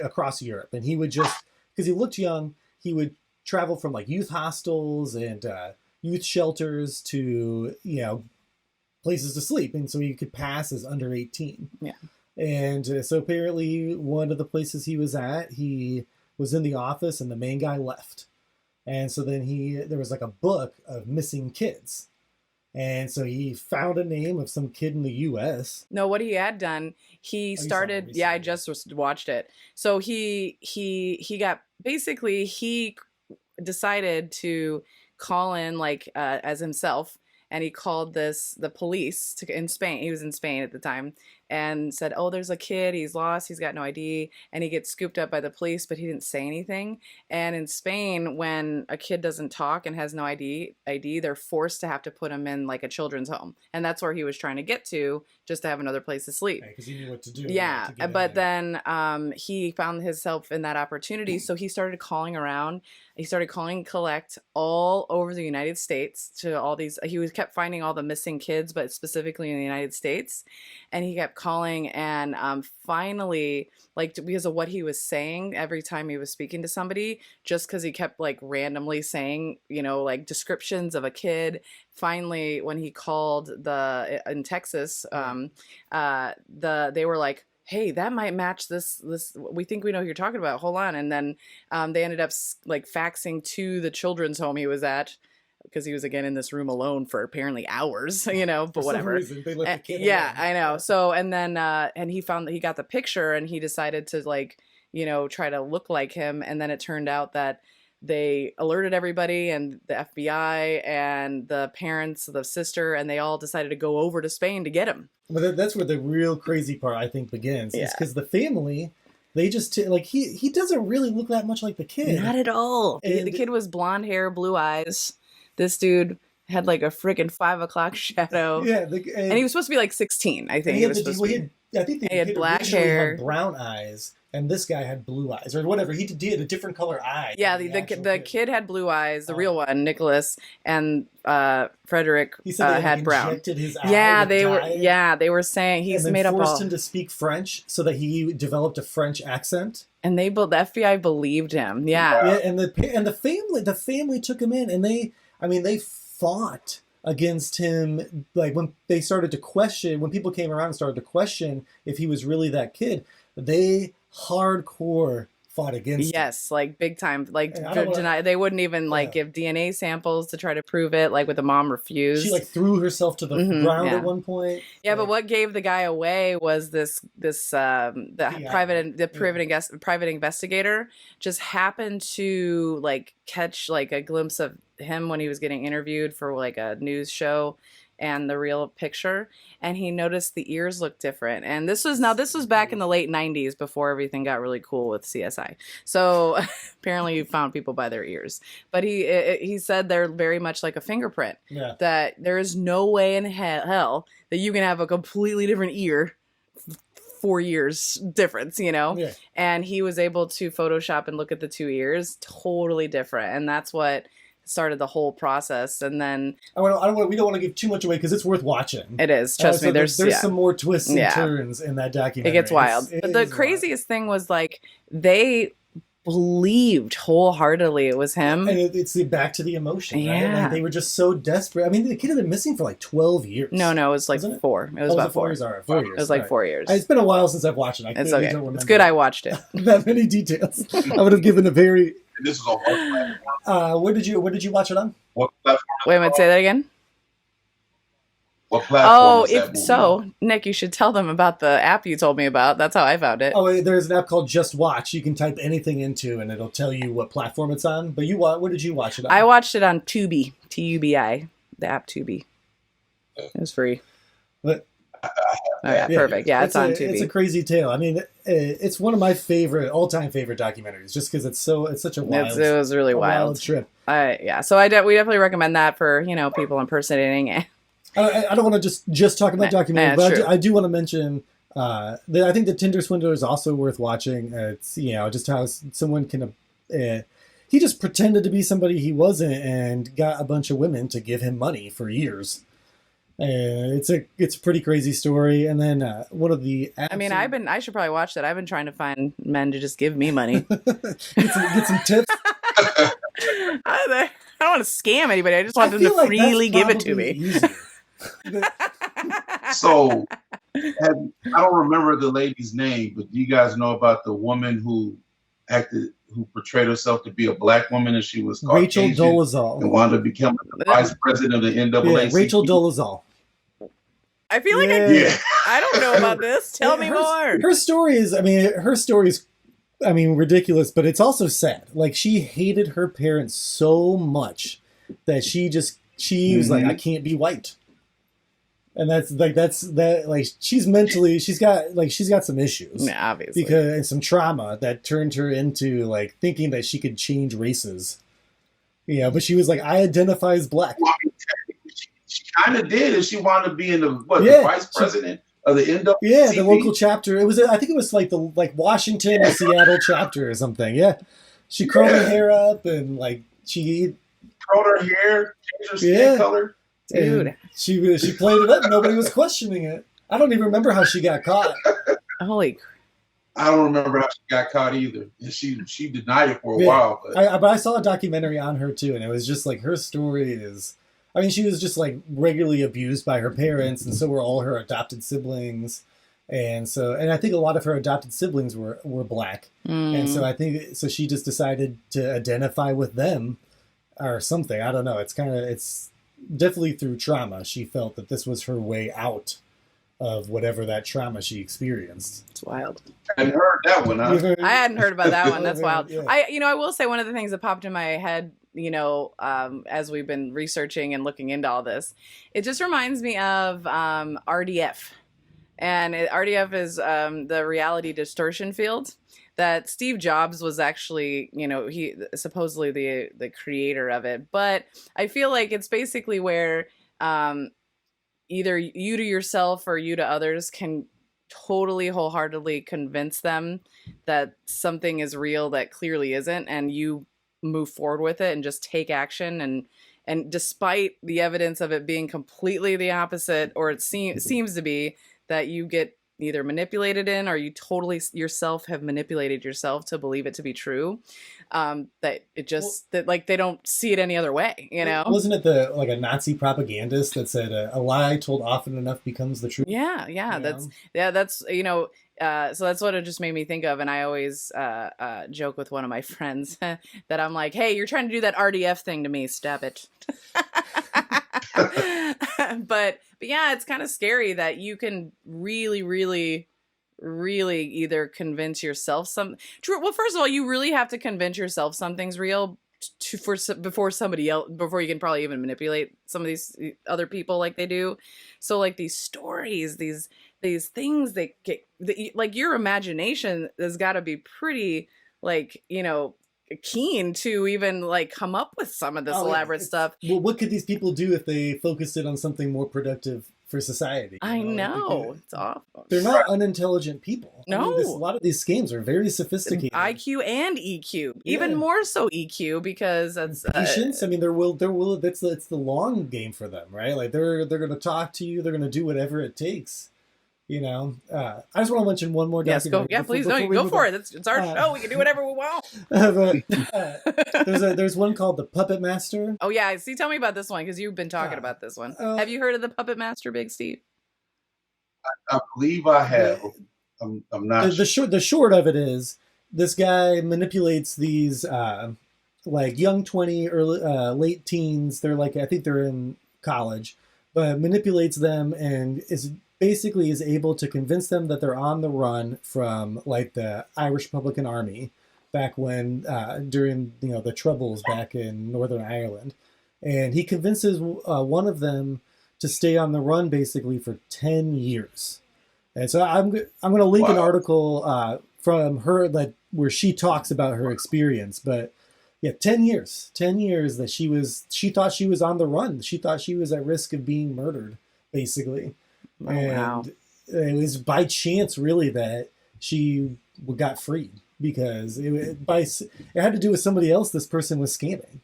across Europe, and he would just because he looked young, he would travel from like youth hostels and youth shelters to places to sleep, and so he could pass as under 18.
Yeah.
And so apparently, one of the places he was at, he was in the office, and the main guy left. And so then there was like a book of missing kids. And so he found a name of some kid in the U.S.
No, what he had done, he started. Yeah, I just watched it. So he decided to call in like as himself, and he called the police in Spain. He was in Spain at the time, and said, "Oh, there's a kid. He's lost. He's got no ID." And he gets scooped up by the police, but he didn't say anything. And in Spain, when a kid doesn't talk and has no ID, they're forced to have to put him in like a children's home, and that's where he was trying to get to, just to have another place to sleep.
Because he knew what to do.
Yeah, but then he found himself in that opportunity, so he started calling around. He started calling collect all over the United States to all these. He kept finding all the missing kids, but specifically in the United States, and he kept calling. And finally, like because of what he was saying every time he was speaking to somebody, just because he kept like randomly saying, like descriptions of a kid. Finally, when he called in Texas, they were like, "Hey, that might match this. We think we know who you're talking about. Hold on." And then they ended up like faxing to the children's home he was at, because he was again in this room alone for apparently hours, but
For
whatever.
some reason, they left the kid
Yeah,
alone.
I know. So, and then, and he found that he got the picture, and he decided to like, try to look like him. And then it turned out that they alerted everybody, and the FBI and the parents, the sister, and they all decided to go over to Spain to get him.
But that's where the real crazy part, I think, begins.
Yeah.
Is because the family, they just like he doesn't really look that much like the kid.
Not at all.
And
The kid was blonde hair, blue eyes. This dude had like a freaking 5 o'clock shadow.
Yeah,
and he was supposed to be like 16, I think.
I think the
he had
kid
black
originally
hair.
had brown eyes, and this guy had blue eyes, or whatever. He had a different color eye.
Yeah,
than
the
actual
kid had blue eyes, the real one, Nicholas, and Frederick
He said they
had brown.
injected his eye
Yeah,
with
they
dye,
were. Yeah, they were saying he's
and then
made up
forced
all.
him to speak French so that he developed a French accent.
And the FBI believed him. Yeah.
Yeah, and the family took him in, and they fought against him. Like when people came around and started to question if he was really that kid, they hardcore fought against him.
Yes, like big time. Like
And I don't wanna-
deny. They wouldn't even like give DNA samples to try to prove it. Like with the mom refused.
She like threw herself to the
Mhm,
ground
yeah.
at one point.
Yeah, but
Like,
what gave the guy away was the private investigator just happened to like catch like a glimpse of him when he was getting interviewed for like a news show, and the real picture, and he noticed the ears looked different. And this was back in the late 90s, before everything got really cool with CSI. So apparently you found people by their ears, but he said they're very much like a fingerprint.
Yeah.
That there is no way in hell that you can have a completely different ear, 4 years difference,
Yeah.
And he was able to Photoshop and look at the two ears, totally different. And that's what started the whole process. And then
we don't want to give too much away because it's worth watching.
it is, trust me,
So
there's
some more twists and
Yeah.
turns in that documentary.
it gets wild.
It
But the
is wild.
craziest thing was like they believed wholeheartedly it was him.
And it's back to the emotion. Right?
Yeah.
Like they were just so desperate. I mean, the kid had been missing for like 12 years.
No, it was like
Wasn't it?
4. It was about 4.
4 years. All right, 4 years.
It was like
All right.
4 years.
It's been a while since I've watched it. I
It's
clearly
okay.
don't remember
It's good I watched it.
that many details. I would have given a very.
And this is on what platform?
Where did you watch it on?
What platform?
Wait a minute, say that again.
What platform?
Oh,
is that movie
so
on?
Nick, you should tell them about the app you told me about. That's how I found it.
Oh, there's an app called Just Watch. You can type anything into, and it'll tell you what platform it's on. But what did you watch it on?
I watched it on Tubi, Tubi, the app Tubi. It was free.
But,
Oh yeah, perfect. Yeah, it's on
It's a
Tubi.
crazy tale. I mean, it's one of my all-time favorite documentaries, just because it's such a wild.
It was really
a
wild.
trip.
Yeah, so we definitely recommend that for people impersonating
I don't want to just talk about documentaries, but I do want to mention. I think the Tinder Swindler is also worth watching. It's just how someone can. He just pretended to be somebody he wasn't and got a bunch of women to give him money for years. It's a pretty crazy story. And then one of the
I should probably watch that. I've been trying to find men to just give me money.
get some tips.
I don't want to scam anybody. I just want them to freely give it to me.
So, I don't remember the lady's name, but do you guys know about the woman who portrayed herself to be a black woman, and she was
Rachel Dolezal
and wound up becoming the vice president of the NAACP?
Yeah, Rachel Dolezal.
I feel like I don't know about this. Tell me more. Her story is
ridiculous, but it's also sad. Like, she hated her parents so much that she was like, I can't be white. And that's she's got some issues.
Yeah, obviously.
And some trauma that turned her into like thinking that she could change races. Yeah, but she was like, I identify as black.
Well, she kind of did, and she wound up being the vice president of the NAACP.
Yeah, the local chapter. I think it was like the Washington or Seattle chapter or something. Yeah, she curled her hair up and she
curled her hair, changed her skin color.
Dude,
she played it up. Nobody was questioning it. I don't even remember how she got caught.
Holy!
I don't remember how she got caught either. She denied it for a while.
But I saw a documentary on her too, and it was just like her story is. I mean, she was just like regularly abused by her parents, and so were all her adopted siblings, and I think a lot of her adopted siblings were black, and so she just decided to identify with them, or something. I don't know. It's definitely through trauma. She felt that this was her way out of whatever that trauma she experienced.
It's wild.
I hadn't heard that one.
I hadn't heard about that one. That's wild.
Yeah.
I will say one of the things that popped in my head, as we've been researching and looking into all this, it just reminds me of RDF. And RDF is the reality distortion field that Steve Jobs was actually, he supposedly the creator of it. But I feel like it's basically where either you to yourself or you to others can totally wholeheartedly convince them that something is real that clearly isn't, and you move forward with it and just take action, and despite the evidence of it being completely the opposite, or it seems to be, that you get either manipulated in, or you totally yourself have manipulated yourself to believe it to be true. That it just that they don't see it any other way.
Wasn't it a Nazi propagandist that said a lie told often enough becomes the truth?
Yeah. That's so that's what it just made me think of. And I always joke with one of my friends that I'm like, hey, you're trying to do that RDF thing to me. Stop it. But yeah, it's kind of scary that you can really, really, really either convince yourself well, first of all, you really have to convince yourself something's real before somebody else, before you can probably even manipulate some of these other people like they do. So like these stories, these things that get, like, your imagination has got to be pretty keen to even come up with some of this elaborate stuff.
Well, what could these people do if they focused it on something more productive for society?
I know. It's awful.
They're not unintelligent people.
No.
A lot of these schemes are very sophisticated.
IQ and EQ. Even more so EQ, because that's
patience. It's the long game for them, right? Like they're going to talk to you. They're going to do whatever it takes. I just want to mention one more documentary.
Yes, go. Please, go for it. It's our show. We can do whatever we want.
There's one called The Puppet Master.
Oh yeah, see, tell me about this one, because you've been talking about this one. Have you heard of The Puppet Master, Big Steve?
I believe I have. I'm not.
The short of it is, this guy manipulates these young 20, early late teens. They're I think they're in college, but manipulates them and is able to convince them that they're on the run from the Irish Republican Army back when during the Troubles back in Northern Ireland, and he convinces one of them to stay on the run basically for 10 years. And so I'm going to link an article from her where she talks about her experience, but Yeah, 10 years. 10 years that she thought she was on the run. She thought she was at risk of being murdered, basically.
Oh, wow.
And it was by chance, really, that she got freed because it had to do with somebody else this person was scamming.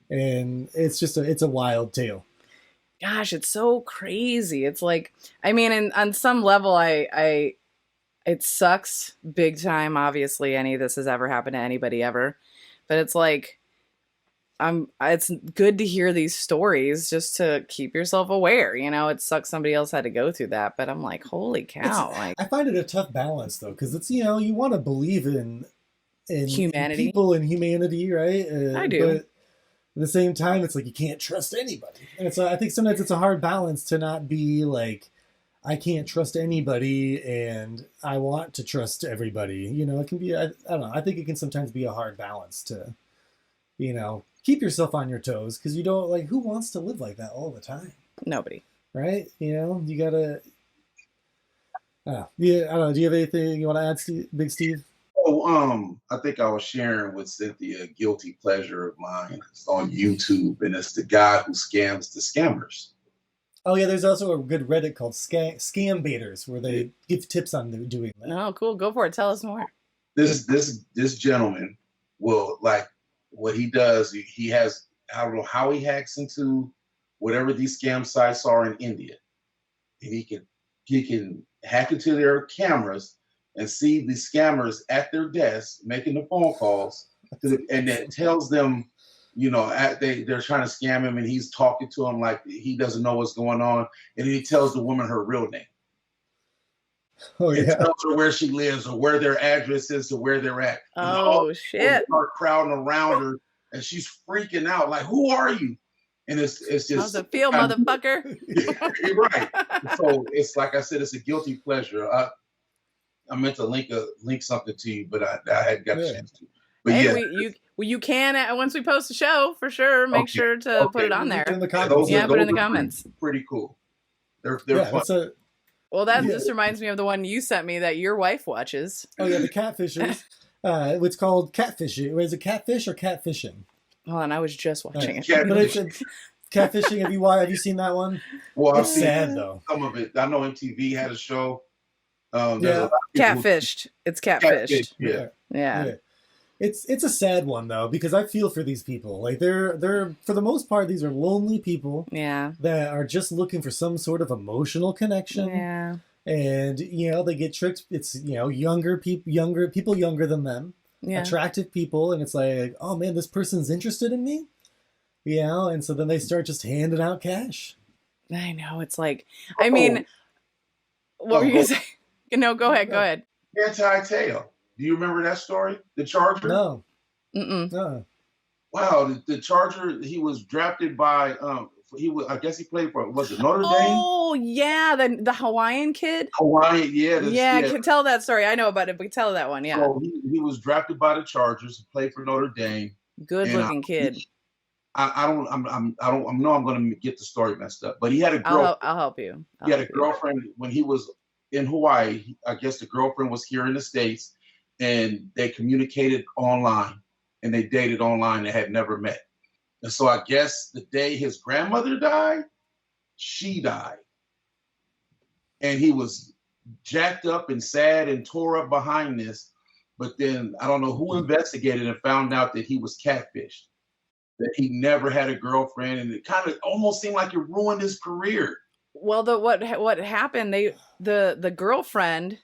And it's a wild tale.
Gosh, it's so crazy. It's like, I mean, on some level, it sucks big time. Obviously, any of this has ever happened to anybody ever, but it's like, it's good to hear these stories just to keep yourself aware. You know, it sucks somebody else had to go through that, but I'm like, holy cow! Like,
I find it a tough balance though, because it's, you know, you want to believe in
humanity,
in people and humanity, right?
I do.
But at the same time, it's like you can't trust anybody, and so I think sometimes it's a hard balance to not be like, I can't trust anybody, and I want to trust everybody. You know, it can be, I don't know. I think it can sometimes be a hard balance to, you know, keep yourself on your toes, because you don't, like, who wants to live like that all the time?
Nobody.
Right? You know, you gotta. Yeah, I don't know. Do you have anything you want to add, Big Steve?
Oh, I think I was sharing with Cynthia a guilty pleasure of mine. It's on YouTube, and it's the guy who scams the scammers.
Oh yeah, there's also a good Reddit called Scam Baiters, where they give tips on doing that.
Oh, cool. Go for it. Tell us more.
This gentleman will, like, what he does. He has, I don't know how he hacks into whatever these scam sites are in India, and he can hack into their cameras and see the scammers at their desks making the phone calls, and that tells them, you know, they're trying to scam him, and he's talking to them like he doesn't know what's going on, and then he tells the woman her real name.
Oh yeah.
It tells her where she lives or where their address is or where they're at.
Oh shit!
Start crowding around her, and she's freaking out, like, "Who are you?" And it's just,
how's it feel, motherfucker?
You're right. So it's like I said, it's a guilty pleasure. I meant to link something to you, but I hadn't got a chance to. But
hey,
yeah,
you can, once we post the show, for sure. Make sure to put it on there.
In the comments.
Yeah, put it in the comments.
Pretty cool. They're fun.
Well, that just reminds me of the one you sent me that your wife watches.
Oh yeah, the catfishers. It's called catfishing. Is it catfish or catfishing?
Hold on, I was just watching it.
But it's catfishing. Have you seen that one?
Well,
it's sad though.
Some of it. I know MTV had a show.
Catfished. It's catfished. Yeah.
It's a sad one though, because I feel for these people. Like they're for the most part, these are lonely people.
Yeah. That
are just looking for some sort of emotional connection.
Yeah.
And you know, they get tricked. It's, you know, younger people younger than them. Yeah. Attractive people, and it's like, oh man, this person's interested in me. You know, and so then they start just handing out cash.
I know. It's like, I mean, what were you gonna say? No, go ahead. Go ahead.
Anti-tail. Do you remember that story? The Charger?
No.
No.
Wow, the Charger, he was drafted by I guess he played for, was it Notre Dame?
Oh yeah, the Hawaiian kid.
Hawaiian, yeah.
Yeah, can tell that story. I know about it, but tell that one, yeah.
So he was drafted by the Chargers, played for Notre Dame.
Good looking kid.
I know I'm going to get the story messed up, but he had a girlfriend.
I'll help you.
He had a girlfriend when he was in Hawaii. I guess the girlfriend was here in the States, and they communicated online, and they dated online. They had never met. And so I guess the day his grandmother died, she died. And he was jacked up and sad and tore up behind this. But then I don't know who investigated and found out that he was catfished, that he never had a girlfriend. And it kind of almost seemed like it ruined his career.
Well, what happened, the girlfriend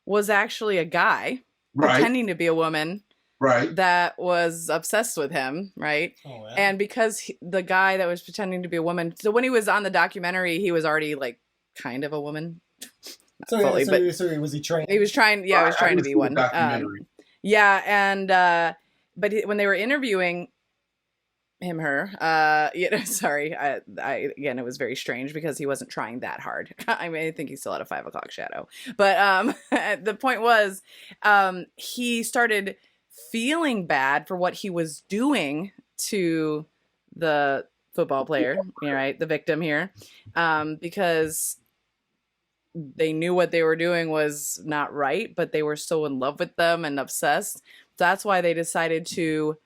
was actually a guy pretending to be a woman.
Right.
That was obsessed with him, right? Oh, yeah. And because the guy that was pretending to be a woman, so when he was on the documentary, he was already like kind of a woman.
Sorry, was he trying?
He was trying, he was trying to be one. Yeah, and but when they were interviewing sorry, I again, it was very strange because he wasn't trying that hard. I mean, I think he still had a 5 o'clock shadow, but the point was, he started feeling bad for what he was doing to the football player, right, the victim here, because they knew what they were doing was not right, but they were so in love with them and obsessed. That's why they decided to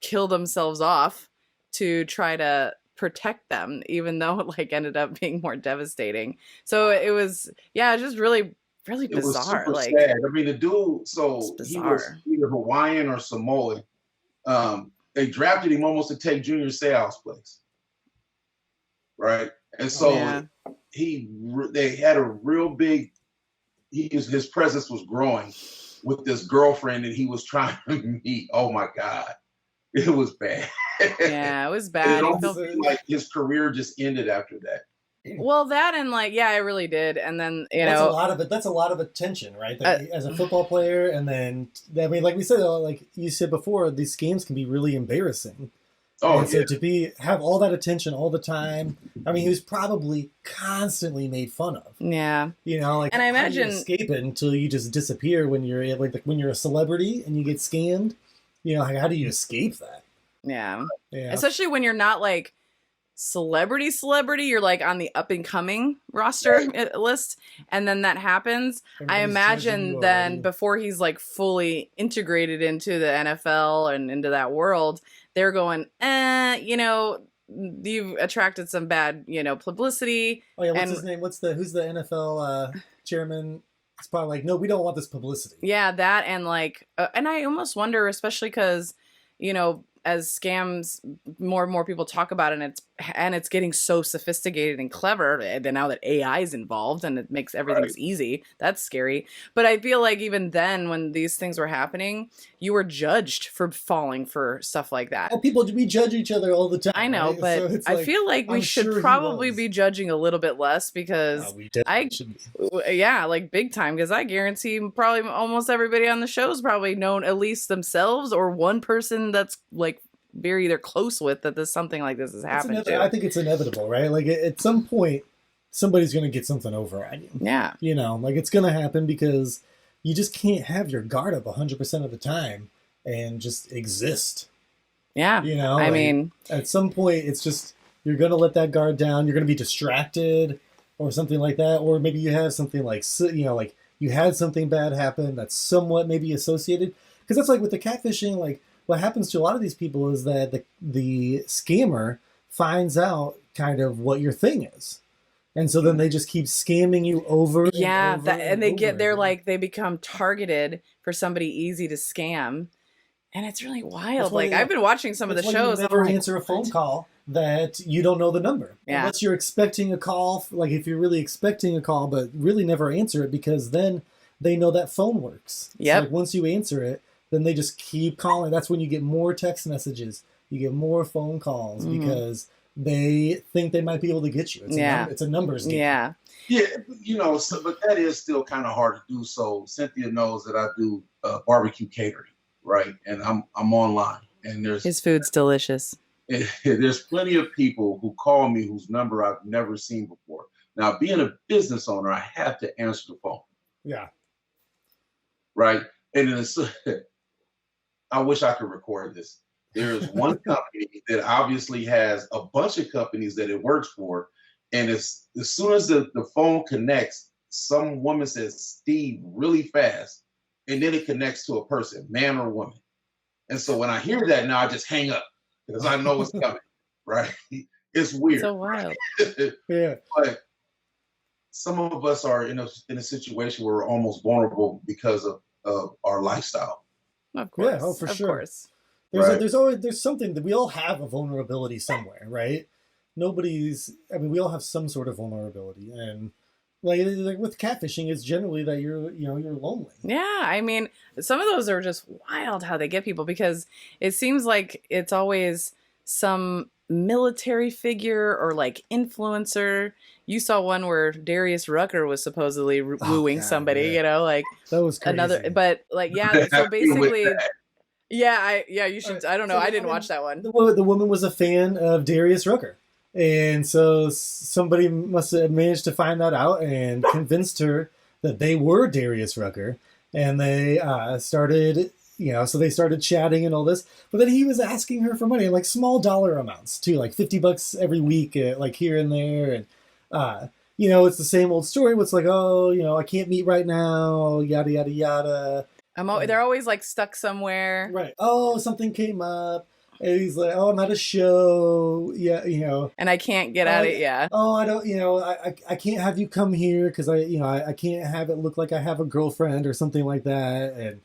kill themselves off to try to protect them, even though it like ended up being more devastating. So it was, yeah, just really, really
It was
bizarre.
super
Like,
sad. I mean, the dude,
it's
so he was
bizarre.
either Hawaiian or Samoan. They drafted him almost to take Junior Seau's place, right? And so
Yeah.
they had a real big. His presence was growing with this girlfriend that he was trying to meet. Oh my God, it was bad.
Yeah, it was
And
bad.
it
He
almost
felt,
seemed like his career just ended after that.
well, that and like, yeah, it really did. And then, you
That's a
know,
lot of it. That's a lot of attention, right? That, as a football player, and then I mean, like we said, like you said before, these games can be really embarrassing.
Oh
And
yeah,
so to have all that attention all the time, I mean, he was probably constantly made fun of.
yeah.
You know, like
And I
how do you
imagine-
escape it until you just disappear when you're like when you're a celebrity and you get scammed. You know, like how do you escape that?
Yeah.
Yeah.
Especially when you're not like celebrity, you're like on the up and coming roster list. And then that happens. I
Everybody's judging
imagine
you
then
already.
before he's like fully integrated into the NFL and into that world, they're going, you know, you've attracted some bad, you know, publicity.
Oh yeah, what's
and-
his name? Who's the NFL chairman? It's probably like, no, we don't want this publicity.
Yeah, that and like, and I almost wonder, especially because, you know, as scams, more and more people talk about it, and it's getting so sophisticated and clever. And then now that AI is involved and it makes everything's easy, that's scary. But I feel like even then, when these things were happening, you were judged for falling for stuff like that.
Oh, we judge each other all the time.
I know,
right?
but
So it's
I
like,
feel like we
I'm
should
sure he
probably
was.
be judging a little bit less because
we definitely should be.
yeah, like big time, because I guarantee probably almost everybody on the show is probably known at least themselves or one person that's like very either close with that there's something like this has happened to.
I think it's inevitable, right? Like at some point, somebody's going to get something over on you.
Yeah.
You know, like it's going to happen because you just can't have your guard up 100% of the time and just exist.
Yeah.
You know,
I
like,
mean,
at some point, it's just you're going to let that guard down. You're going to be distracted or something like that, or maybe you have something like, you know, like you had something bad happen that's somewhat maybe associated. Because that's like with the catfishing, like what happens to a lot of these people is that the scammer finds out kind of what your thing is. And so then they just keep scamming you over and over
and they get,
over.
they're like, they become targeted for somebody easy to scam. And it's really wild. Like I've been watching some of the shows.
You never answer a phone call that you don't know the number.
Yeah.
Unless you're expecting a call, like if you're really expecting a call, but really never answer it because then they know that phone works.
Yep.
So like once you answer it, then they just keep calling. That's when you get more text messages. You get more phone calls because they think they might be able to get you. It's a numbers game.
Yeah.
Yeah, you know, but that is still kind of hard to do. So Cynthia knows that I do barbecue catering, right? And I'm online, and
His food's delicious.
there's plenty of people who call me whose number I've never seen before. Now, being a business owner, I have to answer the phone.
Yeah.
Right, and I wish I could record this. There is one company that obviously has a bunch of companies that it works for. And as soon as the phone connects, some woman says Steve really fast. And then it connects to a person, man or woman. And so when I hear that now, I just hang up because I know it's coming, right? It's weird.
So wild.
Yeah.
But some of us are in a situation where we're almost vulnerable because of our lifestyle.
Of course.
Yeah, for
of
sure.
course.
There's something that we all have a vulnerability somewhere, right? We all have some sort of vulnerability, and like with catfishing, it's generally that you're lonely.
Yeah, I mean, some of those are just wild how they get people because it seems like it's always some military figure or like influencer. You saw one where Darius Rucker was supposedly wooing somebody,
yeah.
you know, like
That was crazy.
another, but like, yeah, so basically, you should, I don't know, I didn't watch that one.
The woman was a fan of Darius Rucker. And so somebody must have managed to find that out and convinced her that they were Darius Rucker. And they started chatting and all this. But then he was asking her for money, like small dollar amounts too, like $50 every week, like here and there. And, it's the same old story. It's like, I can't meet right now, yada, yada, yada.
They're always like stuck somewhere.
Right. Oh, something came up. And he's like, "Oh, I'm at a show. Yeah,
And I can't get at it. Yeah.
Oh, I don't. I can't have you come here because I can't have it look like I have a girlfriend or something like that." And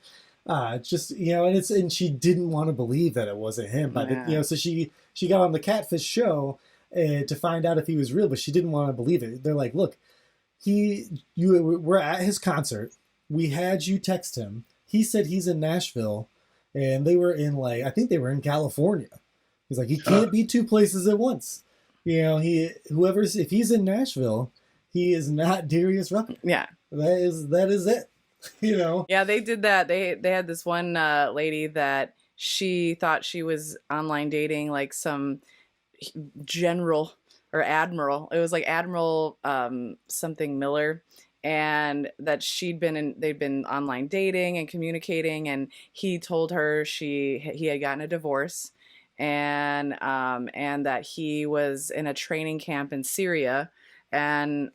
just and she didn't want to believe that it wasn't him. But
Yeah.
so she got on the Catfish show to find out if he was real, but she didn't want to believe it. They're like, "Look, we're at his concert. We had you text him. He said he's in Nashville, and they were in I think they were in California. He's like, he can't be two places at once. If he's in Nashville, he is not Darius Rucker.
Yeah.
That is it.
Yeah, they did that. They had this one lady that she thought she was online dating like some general or admiral. It was like Admiral something Miller, and that they'd been online dating and communicating, and he told her he had gotten a divorce, and that he was in a training camp in Syria, and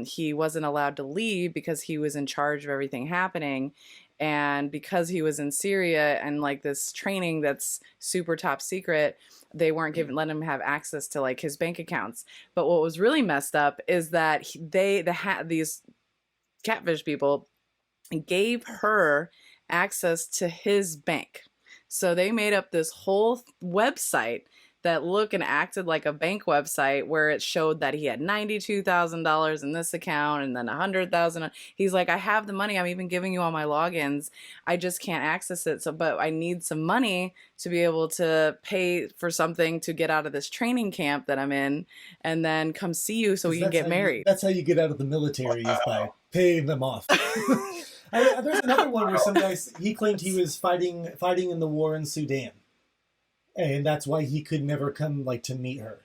he wasn't allowed to leave because he was in charge of everything happening. And because he was in Syria and like this training that's super top secret, they weren't letting him have access to like his bank accounts. But what was really messed up is that these catfish people gave her access to his bank. So they made up this whole website that looked and acted like a bank website where it showed that he had $92,000 in this account and then $100,000. He's like, I have the money. I'm even giving you all my logins. I just can't access it. But I need some money to be able to pay for something to get out of this training camp that I'm in, and then come see you so we can get married.
That's how you get out of the military, is by paying them off. There's another one where some guy, he claimed he was fighting in the war in Sudan. And that's why he could never come to meet her.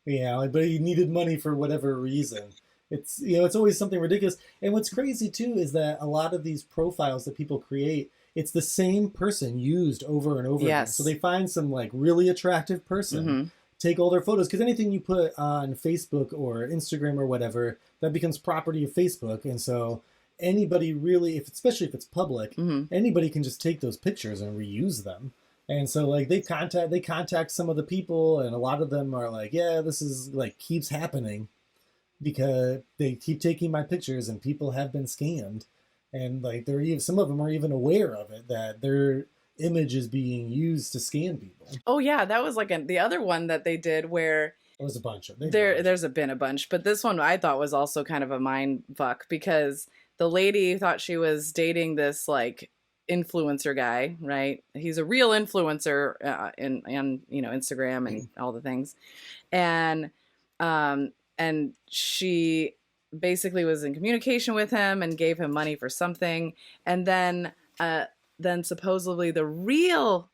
But he needed money for whatever reason. It's it's always something ridiculous. And what's crazy too is that a lot of these profiles that people create, it's the same person used over and over again. So they find some really attractive person, take all their photos, because anything you put on Facebook or Instagram or whatever, that becomes property of Facebook. And so anybody really, especially if it's public, anybody can just take those pictures and reuse them. And so they contact some of the people, and a lot of them are like, yeah, this is keeps happening because they keep taking my pictures and people have been scammed. And some of them are even aware of it, that their image is being used to scam people.
Oh yeah, that was the other one that they did where
there was a bunch of
there's been a bunch, but this one I thought was also kind of a mind fuck, because the lady thought she was dating this influencer guy, right? He's a real influencer in Instagram and all the things, and she basically was in communication with him and gave him money for something, and then supposedly the real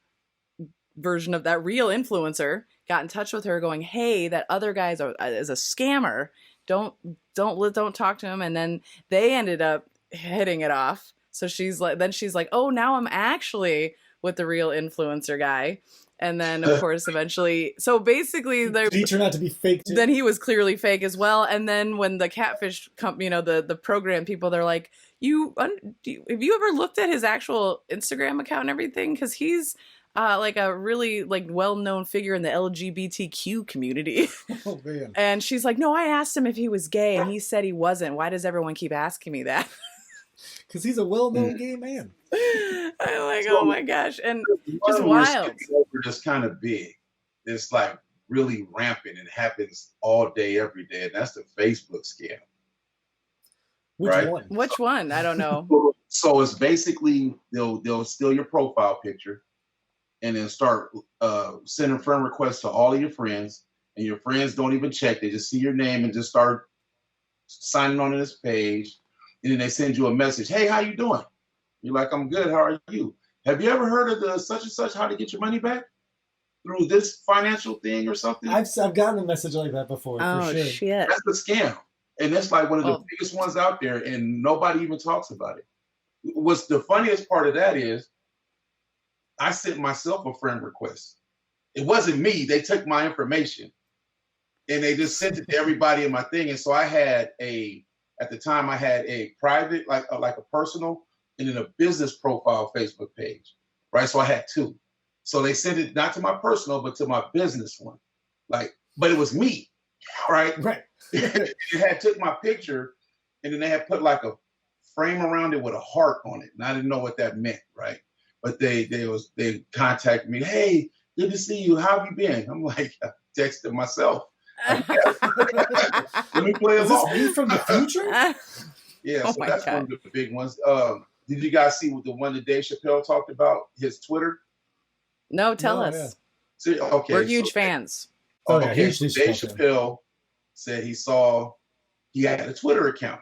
version of that real influencer got in touch with her, going, "Hey, that other guy is a scammer. Don't talk to him." And then they ended up hitting it off. So she's like, oh, now I'm actually with the real influencer guy. And then, of course, eventually, so basically,
did he turn out to be fake too?
Then he was clearly fake as well. And then when the catfish company, the program people, they're like, have you ever looked at his actual Instagram account and everything? Because he's a really well-known figure in the LGBTQ community.
Oh man!
And she's like, no, I asked him if he was gay, and he said he wasn't. Why does everyone keep asking me that?
Because he's a well-known gay man.
I'm like, oh my gosh. And just wild.
Over just kind of big. It's really rampant and happens all day, every day. And that's the Facebook scam.
Which one?
Which one? I don't know.
So it's basically they'll steal your profile picture and then start sending friend requests to all of your friends. And your friends don't even check. They just see your name and just start signing on to this page. And then they send you a message. Hey, how you doing? You're like, I'm good. How are you? Have you ever heard of the such and such, how to get your money back through this financial thing or something?
I've gotten a message like that before.
Oh,
for sure.
Shit.
That's the scam. And that's one of the biggest ones out there, and nobody even talks about it. What's the funniest part of that is I sent myself a friend request. It wasn't me. They took my information and they just sent it to everybody in my thing. And so I had at the time I had a private, like a personal, and then a business profile Facebook page, right? So I had two. So they sent it not to my personal, but to my business one. Like, but it was me, right?
Right.
It had took my picture, and then they had put like a frame around it with a heart on it, and I didn't know what that meant, right? But they contacted me. Hey, good to see you. How have you been? I'm like, I texted myself. Let me play
Is
along.
this me from the future?
Yeah,
Oh
so
my
that's
God.
one of the big ones. Did you guys see what the one that Dave Chappelle talked about? His Twitter?
No, tell
No,
us.
yeah.
See, okay,
We're huge fans.
Oh, yeah,
Okay,
huge
so
Dave
Dave
Chappelle fan.
Chappelle said he had a Twitter account.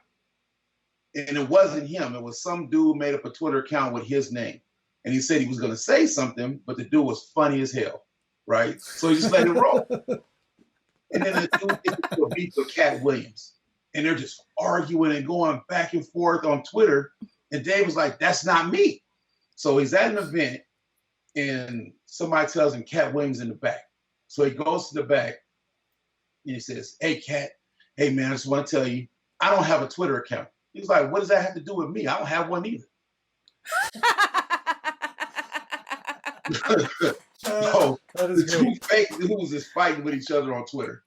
And it wasn't him. It was some dude made up a Twitter account with his name. And he said he was going to say something, but the dude was funny as hell, right? So he just let it roll. And then the dude gets into a beef with Cat Williams. And they're just arguing and going back and forth on Twitter. And Dave was like, that's not me. So he's at an event, and somebody tells him Cat Williams in the back. So he goes to the back, and he says, hey, Cat, hey, man, I just want to tell you, I don't have a Twitter account. He's like, what does that have to do with me? I don't have one either. So
That is
the two
great.
fake dudes is fighting with each other on Twitter.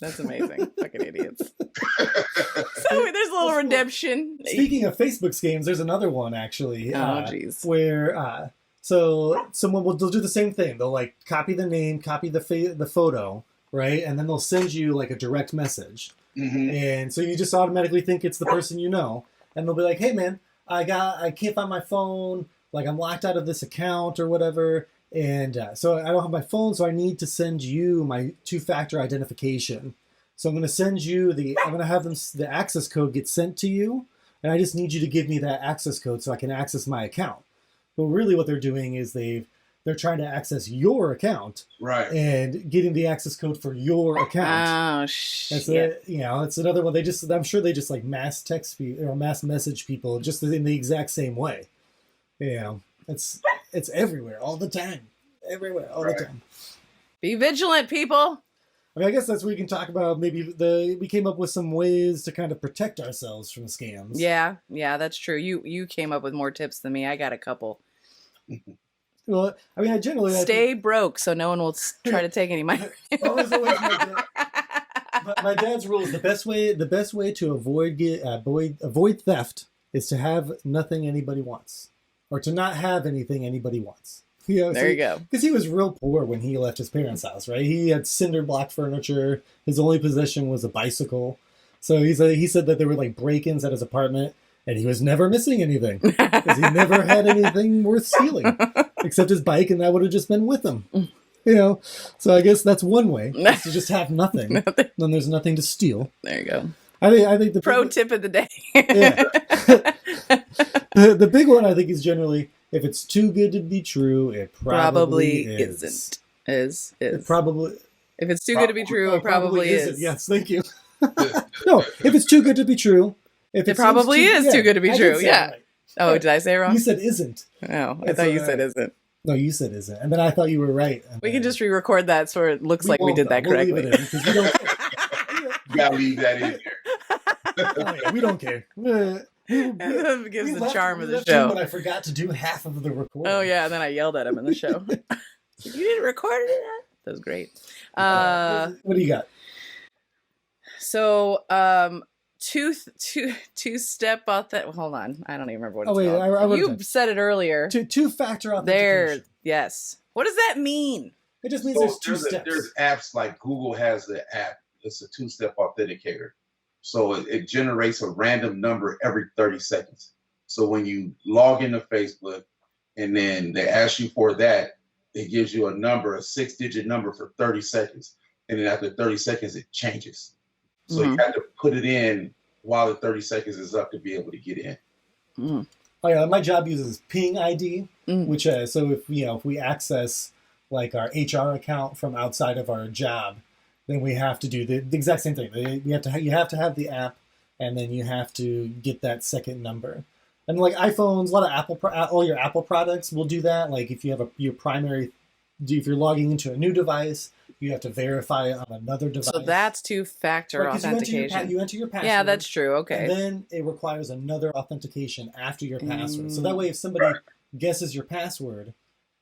That's amazing. Fucking idiots. So there's a little redemption.
Speaking of Facebook scams, there's another one actually.
Oh, jeez.
Where so someone they'll do the same thing. They'll like copy the name, copy the photo, right, and then they'll send you like a direct message.
Mm-hmm.
And so you just automatically think it's the person you know, and they'll be like, "Hey, man, I can't find my phone. Like I'm locked out of this account or whatever, and so I don't have my phone. So I need to send you my 2-factor identification. So I'm going to send you I'm going to have the access code get sent to you, and I just need you to give me that access code so I can access my account." But really, what they're doing is they're trying to access your account,
Right.
and getting the access code for your account.
Oh,
It's
shit.
it's another one. I'm sure they just like mass text people or mass message people just in the exact same way. It's everywhere all the time, everywhere all the time.
Be vigilant, people.
I mean, I guess that's where we can talk about maybe we came up with some ways to kind of protect ourselves from scams.
Yeah, that's true. You came up with more tips than me. I got a couple.
Well, I mean, I generally
Stay broke so no one will try to take any money.
always my dad's rule is the best way to avoid theft is to have nothing anybody wants, or to not have anything anybody wants.
There you go.
Because he was real poor when he left his parents' house, right? He had cinder block furniture. His only possession was a bicycle. So he said that there were like break-ins at his apartment, and he was never missing anything because he never had anything worth stealing except his bike, and that would have just been with him. So I guess that's one way, is to just have nothing. Then there's nothing to steal.
There you go.
I think the
Pro tip of the day.
Yeah. The big one, I think, is generally, if it's too good to be true, it probably
isn't.
It probably.
If it's too good to be true, it probably
isn't.
is.
Yes, thank you. No, if it's too good to be true,
It probably is too good to be
I
true.
did say
Yeah.
it right.
Oh, did I say it wrong?
You said isn't.
Oh, I
That's
thought you
all
said
right.
isn't.
No, you said isn't, and then I thought you were right.
We can just re-record that so it looks like we
won't,
did that
though. We'll leave
correctly.
it in, 'cause we don't.
You gotta leave that in there.
Oh, yeah, we don't care.
It gives
We
the
left-
charm
we
of the
left him,
show.
but I forgot to do half of the recording.
Oh yeah, and then I yelled at him in the show. You didn't record it? That was great.
What do you got?
So two-step authentic. Hold on, I don't even remember what it's
Oh, wait,
called.
I wrote it
You
down.
said it earlier.
Two-factor authentication.
There, yes. What does that mean?
It just means
So
there's two steps.
there's apps like Google has the app. It's a 2-step authenticator. So it generates a random number every 30 seconds. So when you log into Facebook and then they ask you for that, it gives you a 6-digit number for 30 seconds. And then after 30 seconds, it changes. So you have to put it in while the 30 seconds is up to be able to get in.
Mm.
Oh yeah, my job uses Ping ID,
Mm.
which so if we access like our HR account from outside of our job, then we have to do the exact same thing. You have to have the app, and then you have to get that second number. And like iPhones, a lot of all your Apple products will do that. Like if you have if you're logging into a new device, you have to verify it on another device.
So that's two-factor
Right, 'cause
authentication.
You enter your password.
Yeah, that's true. Okay.
And then it requires another authentication after your password. So that way, if somebody guesses your password,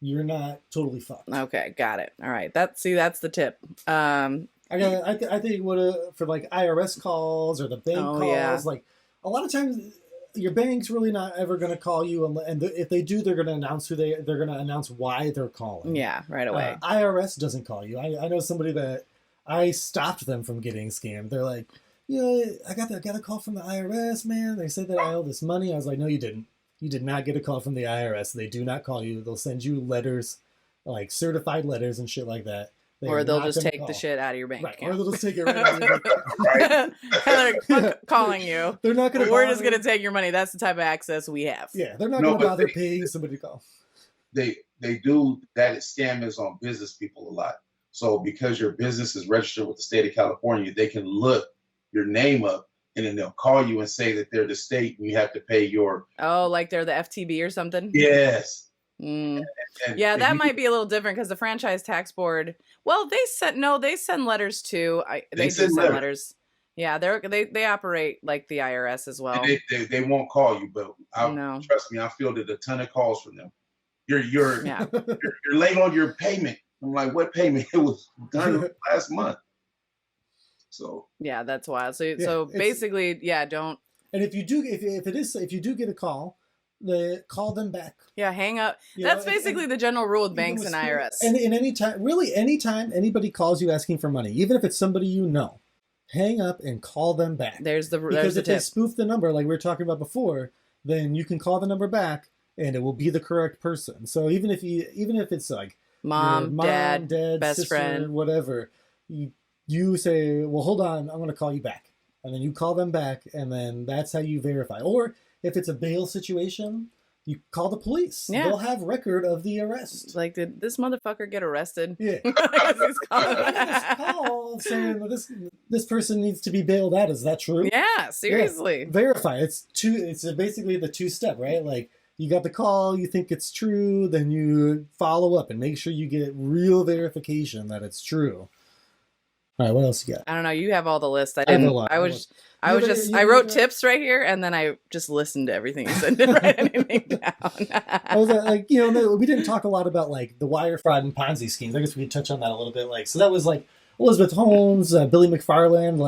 you're not totally fucked.
Okay, got it. All right. That's the tip.
I think what for like IRS calls or the bank calls, like a lot of times your bank's really not ever going to call you, and if they do, they're going to announce they're going to announce why they're calling.
Yeah, right away.
IRS doesn't call you. I know somebody that I stopped them from getting scammed. They're like, I got a call from the IRS, man. They said that I owe this money. I was like, no, you didn't. You did not get a call from the IRS. They do not call you. They'll send you letters, like certified letters and shit like that.
Or they'll just take the shit out of your bank account.
Or they'll just take it right out of your bank account.
And they're calling you.
They're not going to.
We're just going to take your money. That's the type of access we have.
Yeah, they're not going to bother paying somebody to call.
They do that. Scam is on business people a lot. So because your business is registered with the state of California, they can look your name up and then they'll call you and say that they're the state and you have to pay your.
Oh, like they're the FTB or something?
Yes.
And that might be a little different because the franchise tax board. Well, they send letters too. They send letters. Yeah, they operate like the IRS as well.
They won't call you, but trust me, I fielded a ton of calls from them. You're late on your payment. I'm like, what payment? It was done last month. So
yeah, that's wild. So basically, don't.
And if you do get a call, call them back.
Yeah, hang up. That's basically the general rule with banks and IRS.
And anytime anybody calls you asking for money, even if it's somebody you know, hang up and call them back. Because if they spoof the number, like we were talking about before, then you can call the number back and it will be the correct person. So even if it's like mom, dad, best sister, friend, whatever, you say, well, hold on, I'm going to call you back. And then you call them back, and then that's how you verify. Or if it's a bail situation, you call the police. Yeah. They'll have record of the arrest.
Like, did this motherfucker get arrested?
Yeah. Call saying this person needs to be bailed out. Is that true?
Yeah, seriously.
Yeah. Verify. It's basically the 2-step, right? Like, you got the call, you think it's true, then you follow up and make sure you get real verification that it's true. All right, what else you got?
I don't know. You have all the lists. I didn't. I wrote tips right here, and then I just listened to everything you said. Didn't write anything down.
I was like, we didn't talk a lot about like the wire fraud and Ponzi schemes. I guess we could touch on that a little bit. Like, so that was like Elizabeth Holmes, Billy McFarland,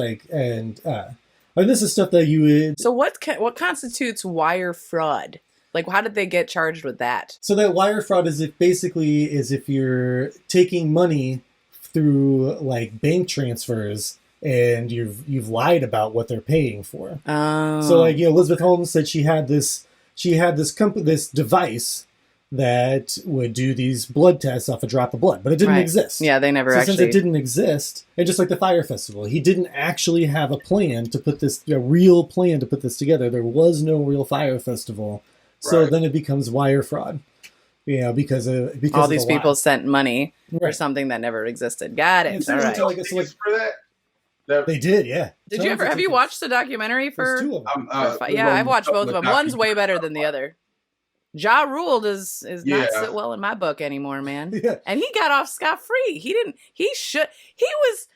this is stuff that you would.
So what constitutes wire fraud? Like, how did they get charged with that?
So that wire fraud is if you're taking money through like bank transfers and you've lied about what they're paying for.
Oh.
So like, Elizabeth Holmes said she had this device that would do these blood tests off a drop of blood, but it didn't exist.
Yeah, they never
Since it didn't exist, and just like the Fire Festival, he didn't actually have a plan to put this, real plan to put this together. There was no real Fire Festival. So then it becomes wire fraud. Because
all these people sent money for something that never existed. Got it. All right.
For that?
They did, yeah.
Have you watched the documentary for?
There's 2 of them.
I've watched both of them. One's way better than the other. Ja Rule does not sit well in my book anymore, man.
Yeah.
And he got off scot-free. He was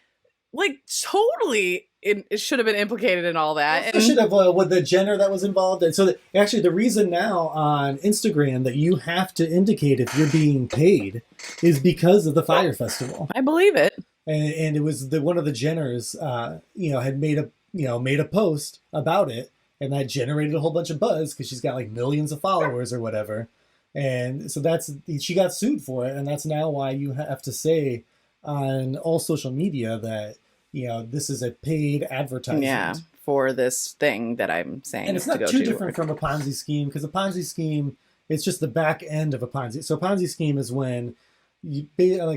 like totally. It should have been implicated in all that.
It should have with the Jenner that was involved. And so actually the reason now on Instagram that you have to indicate if you're being paid is because of the Fire Festival.
I believe it.
And it was one of the Jenners, had made a post about it, and that generated a whole bunch of buzz because she's got like millions of followers or whatever. And so she got sued for it. And that's now why you have to say on all social media that, this is a paid advertisement.
Yeah, for this thing that I'm saying.
And it's not too different from a Ponzi scheme, because a Ponzi scheme, it's just the back end of a Ponzi. So a Ponzi scheme is when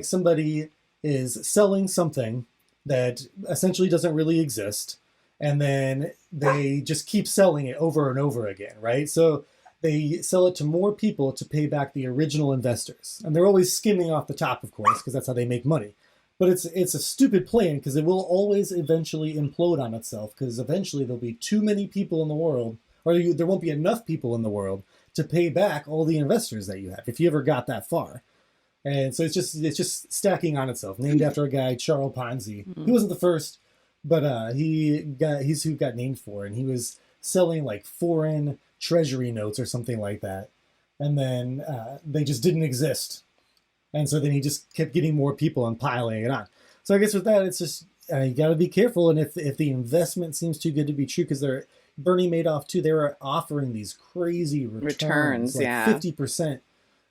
somebody is selling something that essentially doesn't really exist, and then they just keep selling it over and over again, right? So they sell it to more people to pay back the original investors. And they're always skimming off the top, of course, because that's how they make money. But it's a stupid plan because it will always eventually implode on itself, because eventually there'll be too many people in the world, or there won't be enough people in the world to pay back all the investors that you have, if you ever got that far. And so it's just stacking on itself. Named after a guy, Charles Ponzi. Mm-hmm. He wasn't the first, but he's who got named for, and he was selling like foreign treasury notes or something like that, and then they just didn't exist. And so then he just kept getting more people and piling it on. So I guess with that, it's just you got to be careful. And if the investment seems too good to be true, because they're Bernie Madoff too, they were offering these crazy returns like 50%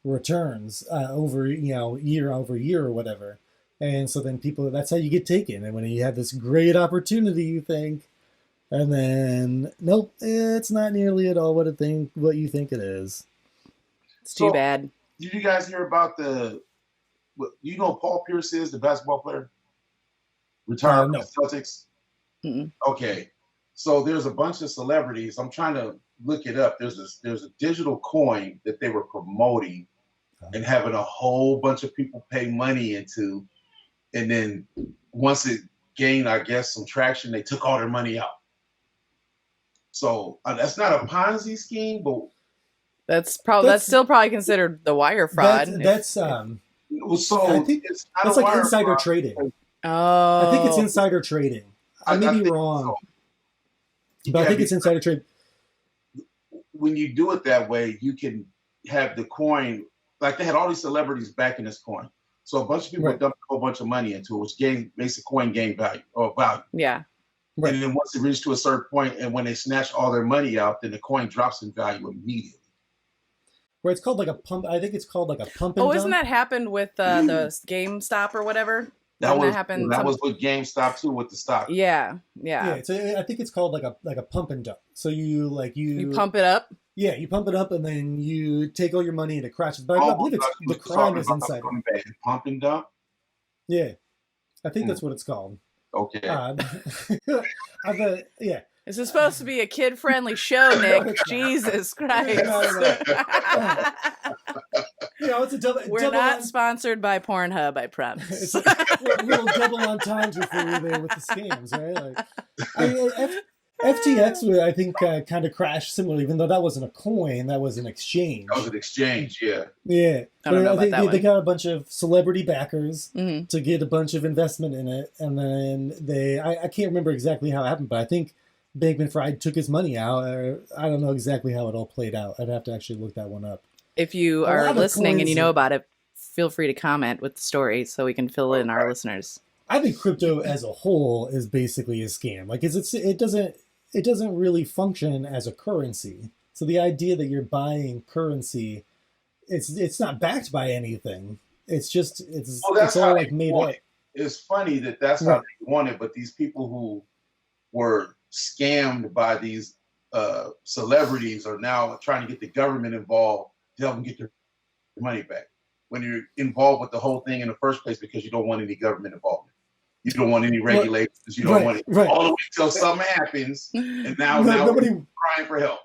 returns over year over year or whatever. And so then people, that's how you get taken. And when you have this great opportunity, you think, and then nope, it's not nearly at all what you think it is.
It's too bad.
Did you guys hear about Paul Pierce is the basketball player? Retired from the Celtics?
Mm-mm.
Okay. So there's a bunch of celebrities. I'm trying to look it up. There's a digital coin that they were promoting and having a whole bunch of people pay money into. And then once it gained, I guess, some traction, they took all their money out. So that's not a Ponzi scheme, but
that's still probably considered the wire fraud.
I think
it's like insider trading.
Oh,
I think it's insider trading. I may be wrong, but I think it's insider trading.
When you do it that way, you can have the coin. Like they had all these celebrities backing this coin, so a bunch of people dumped a whole bunch of money into it, which makes the coin gain value.
Yeah.
Right. And then once it reaches to a certain point, and when they snatch all their money out, then the coin drops in value immediately.
Where it's called like a pump. I think it's called like a pump and dump.
Isn't that happened with the GameStop or whatever?
That was with GameStop too, with the stock.
Yeah.
So I think it's called like a pump and dump. So you
pump it up.
Yeah, you pump it up and then you take all your money and it crashes. But I believe the crime is insider.
Pump and dump.
Yeah, I think that's what it's called.
Okay.
Yeah.
This is supposed to be a kid-friendly show, Nick. Jesus Christ.
It's a double.
We're not sponsored by Pornhub, I promise.
It's like a little double entendre for you there with the scams, right? FTX, I think, kind of crashed similarly, even though that wasn't a coin, that was an exchange.
That was an exchange, yeah.
Yeah.
I don't know about that one.
They got a bunch of celebrity backers to get a bunch of investment in it, and then I can't remember exactly how it happened, but I think Bankman-Fried took his money out. I don't know exactly how it all played out. I'd have to actually look that one up.
If you are listening and you know about it, feel free to comment with the story so we can fill in our listeners.
I think crypto as a whole is basically a scam. Like, it doesn't really function as a currency. So the idea that you're buying currency, it's not backed by anything. It's all like made up.
It's funny that's how they want it, but these people who were scammed by these celebrities are now trying to get the government involved to help them get their money back. When you're involved with the whole thing in the first place, because you don't want any government involvement. You don't want any regulations. You don't want it all the way until something happens, and now nobody crying for help.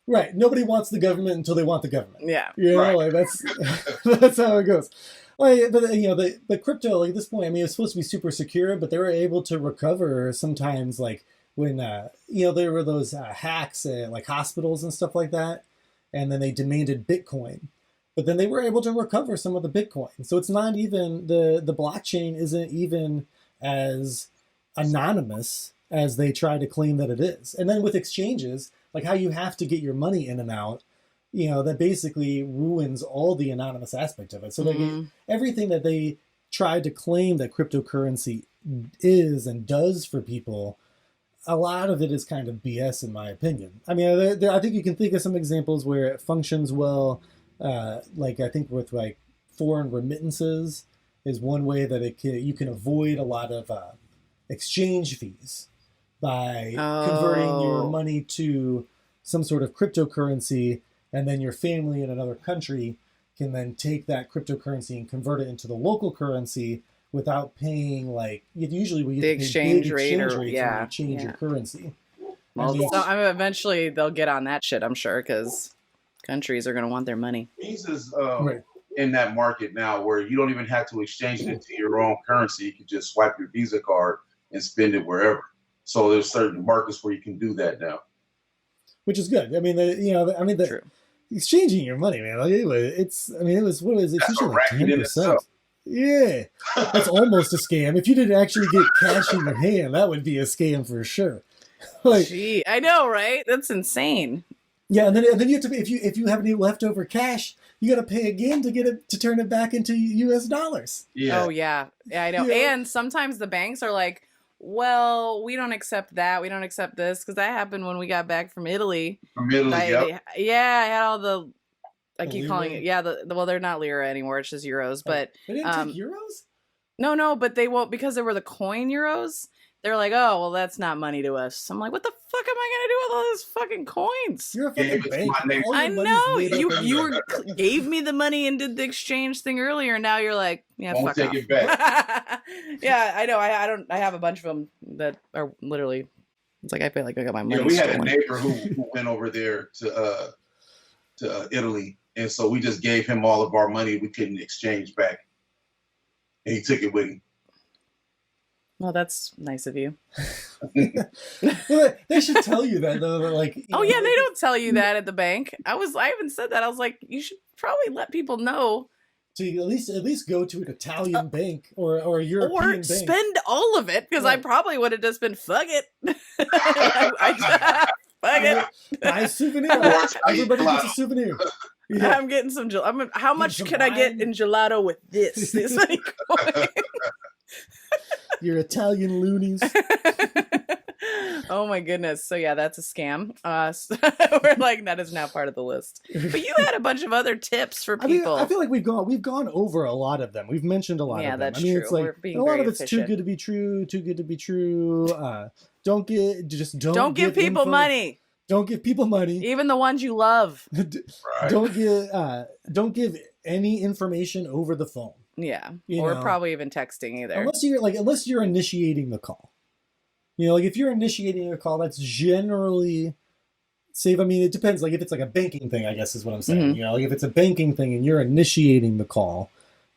Right. Nobody wants the government until they want the government.
Yeah.
Like that's how it goes. Like, but the crypto, like at this point, I mean, it's supposed to be super secure, but they were able to recover sometimes, like when there were those hacks at like hospitals and stuff like that, and then they demanded Bitcoin. But then they were able to recover some of the Bitcoin. So it's not even, the blockchain isn't even as anonymous as they try to claim that it is. And then with exchanges, like how you have to get your money in and out, that basically ruins all the anonymous aspect of it. So everything that they tried to claim that cryptocurrency is and does for people, a lot of it is kind of BS in my opinion. I mean, I think you can think of some examples where it functions well. Like I think with like foreign remittances is one way that you can avoid a lot of exchange fees by converting your money to some sort of cryptocurrency, and then your family in another country can then take that cryptocurrency and convert it into the local currency without paying usually we
the exchange rate when you
change your currency.
Well, eventually they'll get on that shit, I'm sure, because countries are going to want their money.
Visa's in that market now where you don't even have to exchange it into your own currency. You can just swipe your Visa card and spend it wherever. So there's certain markets where you can do that now,
which is good. I mean,
True.
Exchanging your money, man. Like it was what is it? It's usually like 10%. Yeah, that's almost a scam. If you didn't actually get cash in your hand, that would be a scam for sure.
Gee, I know, right? That's insane.
Yeah, and then you have to, if you have any leftover cash, you got to pay again to get it to turn it back into U.S. dollars.
Yeah.
Oh yeah, I know.
Yeah.
And sometimes the banks are like, well, we don't accept that. We don't accept this, because that happened when we got back from Italy.
From Italy, yep.
I had all the. I keep
Lira?
calling it. Yeah, well, they're not lira anymore. It's just euros. But
They didn't take euros?
no, but they won't, because there were the coin euros. They're like, oh, well, that's not money to us. I'm like, what the fuck am I gonna do with all those fucking coins?
You're a fucking
Gave it to
bank.
my neighbor.
All your
I
money's
know
made up in
you gave me the money and did the exchange thing earlier, and now you're like, yeah,
Won't
fuck
take
off.
it back.
Yeah, I know. I have a bunch of them that are literally. It's like I feel like I got my money.
Yeah, we had a
stolen.
neighbor who went over there to Italy, and so we just gave him all of our money we couldn't exchange back, and he took it with him.
Well, that's nice of you.
Well, they should tell you that though. That, like,
Oh yeah, they don't tell you that at the bank. I even said that. I was like, you should probably let people know.
So you at least go to an Italian bank or a European
Or
bank.
spend all of it, because I
Right.
probably would have just been fuck it. Fuck it.
Buy a souvenir.
Or
Everybody gets a
gelato.
souvenir. Yeah.
I'm getting some. How much
some
can I get
wine.
in gelato with this? This many coins?
Your Italian loonies.
Oh my goodness. So yeah, that's a scam. We're like, that is now part of the list. But you had a bunch of other tips for people.
I feel like we've gone over a lot of them. We've mentioned a lot
Yeah,
of them.
that's
I mean,
true.
it's like
We're being
a lot
very
of it's
efficient.
too good to be true. Too good to be true. Don't
Don't give people
info.
money,
Don't give people money.
even the ones you love.
Right.
Don't give any information over the phone.
Yeah,
You
or
know.
probably even texting either.
Unless you're initiating the call. You know, like if you're initiating a call, that's generally safe. I mean, it depends. Like if it's like a banking thing, I guess is what I'm saying.
Mhm.
You know, like if it's a banking thing and you're initiating the call,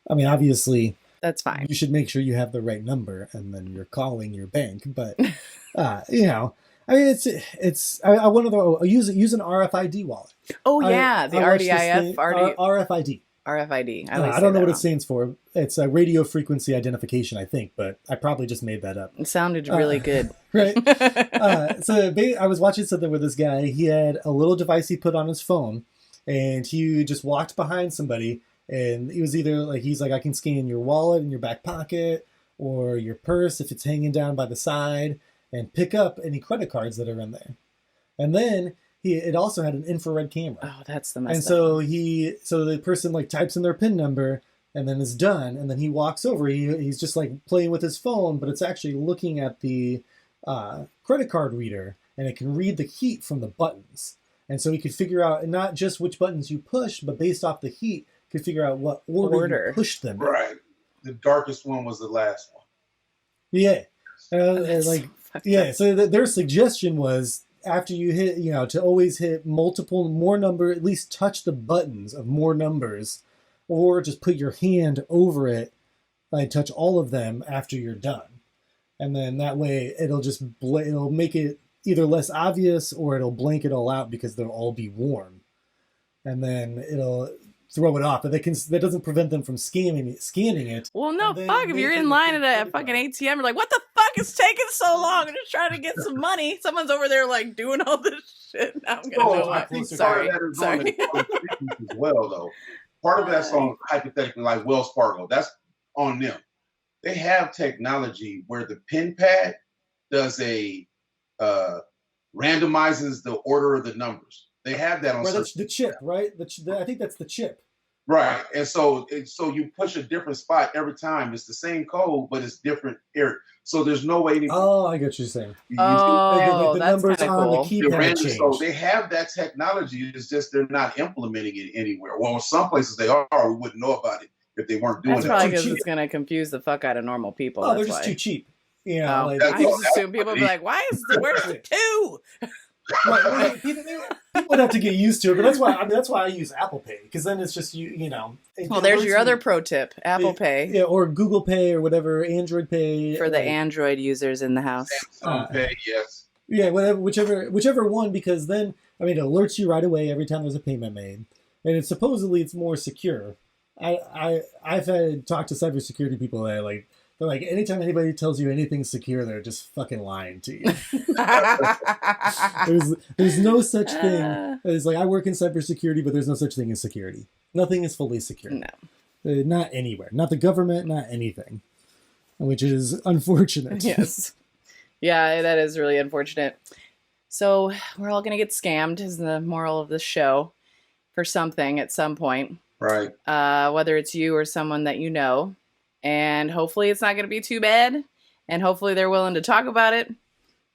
I mean, obviously
That's fine.
you should make sure you have the right number and then you're calling your bank. But you know, I mean, I want to use an RFID wallet.
Oh yeah, the
I watched this
RDIF,
thing,
RFID.
RFID.
I always
I don't
say
know what
that
it stands for. It's a radio frequency identification, I think, but I probably just made that up.
It sounded really good.
Right. I was watching something with this guy. He had a little device he put on his phone, and he just walked behind somebody, and it was either like he's like, I can scan your wallet in your back pocket or your purse if it's hanging down by the side, and pick up any credit cards that are in there. And then it also had an infrared camera.
Oh, that's the mess.
And so the person like types in their PIN number and then is done, and then he walks over. He's just like playing with his phone, but it's actually looking at the credit card reader, and it can read the heat from the buttons. And so he could figure out not just which buttons you push, but based off the heat, could figure out what order you pushed them in.
Right. The darkest one was the last one.
Yeah.
That's
Like
so fucked
yeah.
up.
So their suggestion was, after you hit, you know, to always hit more number, at least touch the buttons of more numbers, or just put your hand over it and touch all of them after you're done. And then that way it'll make it either less obvious or it'll blank it all out because they'll all be warm. And then it'll throw it off, but that doesn't prevent them from scanning it.
Well, no,
And then
fuck. If you're
making
in
the
line at
credit
a fucking
card.
ATM, you're like, what the fuck is taking so long? I'm just trying to get some money. Someone's over there like doing all this shit. Now I'm gonna
No,
know
I
what.
think
Sorry.
part of that is on
Sorry.
the frequencies as well, though. Part of that song, hypothetically, like Wells Fargo, that's on them. They have technology where the pin pad does randomizes the order of the numbers. They have that on
Right,
certain.
that's the chip, right? I think that's the chip.
Right, and so you push a different spot every time. It's the same code, but it's different area. So there's no way to
Oh, I get what you're saying.
Oh,
the
that's
numbers
kind of
on the
cool.
keypad
random.
change.
So they have that technology. It's just they're not implementing it anywhere. Well, in some places they are. We wouldn't know about it if they weren't doing
That's
it.
probably
Too
because
cheap.
it's gonna confuse the fuck out of normal people.
Oh, they're
That's
just
why.
too cheap. You know, like,
I just assume people would be like, why is where's the two?
right, people would have to get used to it, but that's why I use Apple Pay, because then it's just you know.
Well, there's your other pro tip: Apple Pay
Yeah, or Google Pay or whatever, Android Pay
for the
like,
Android users in the house.
Samsung Pay, yes.
Yeah, whichever one, because then I mean it alerts you right away every time there's a payment made, and it's more secure. I've had talked to cybersecurity people that they're But like anytime anybody tells you anything's secure, they're just fucking lying to you. There's no such thing. It's like I work in cybersecurity, but there's no such thing as security. Nothing is fully secure.
No.
Not anywhere. Not the government, not anything. Which is unfortunate.
Yes. Yeah, that is really unfortunate. So we're all going to get scammed is the moral of the show for something at some point.
Right.
Whether it's you or someone that you know. And hopefully it's not going to be too bad. And hopefully they're willing to talk about it.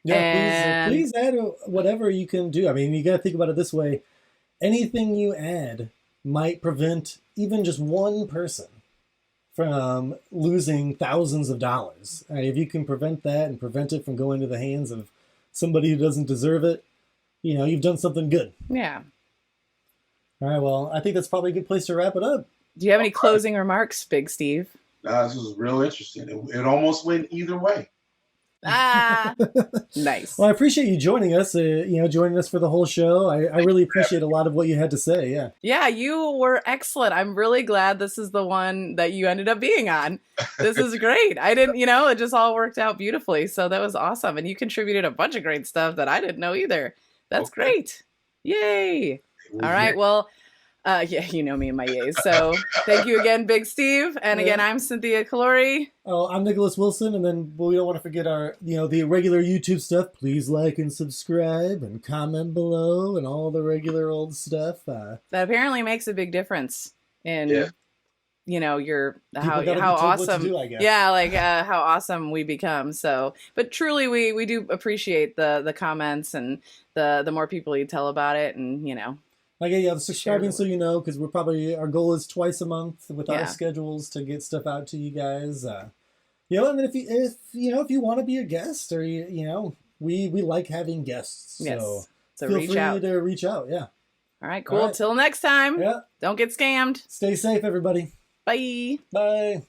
Yeah, please add whatever you can do. I mean, you got to think about it this way. Anything you add might prevent even just one person from losing thousands of dollars. If you can prevent that and prevent it from going to the hands of somebody who doesn't deserve it, you've done something good.
Yeah.
All right, well, I think that's probably a good place to wrap it up.
Do you have any closing remarks, Big Steve?
This was real interesting. It almost went either way.
Nice.
Well, I appreciate you joining us. Joining us for the whole show. I really appreciate a lot of what you had to say. Yeah.
Yeah, you were excellent. I'm really glad this is the one that you ended up being on. This is great. I didn't, it just all worked out beautifully. So that was awesome. And you contributed a bunch of great stuff that I didn't know either. That's great. Yay. All right. Well, yeah, you know me and my yays. So thank you again, Big Steve. And again, I'm Cynthia Calori.
Oh, I'm Nicholas Wilson. And then we don't want to forget our, the regular YouTube stuff. Please like and subscribe and comment below and all the regular old stuff.
That apparently makes a big difference in, your how awesome. How awesome we become. So, but truly, we do appreciate the comments and the more people you tell about it, and
subscribing so because our goal is twice a month with our schedules to get stuff out to you guys. And then if you want to be a guest or we like having guests.
Yes. So
feel
reach
free
out.
to reach out. Yeah.
All right. Cool. Till next time.
Yeah.
Don't get scammed.
Stay safe, everybody.
Bye.
Bye.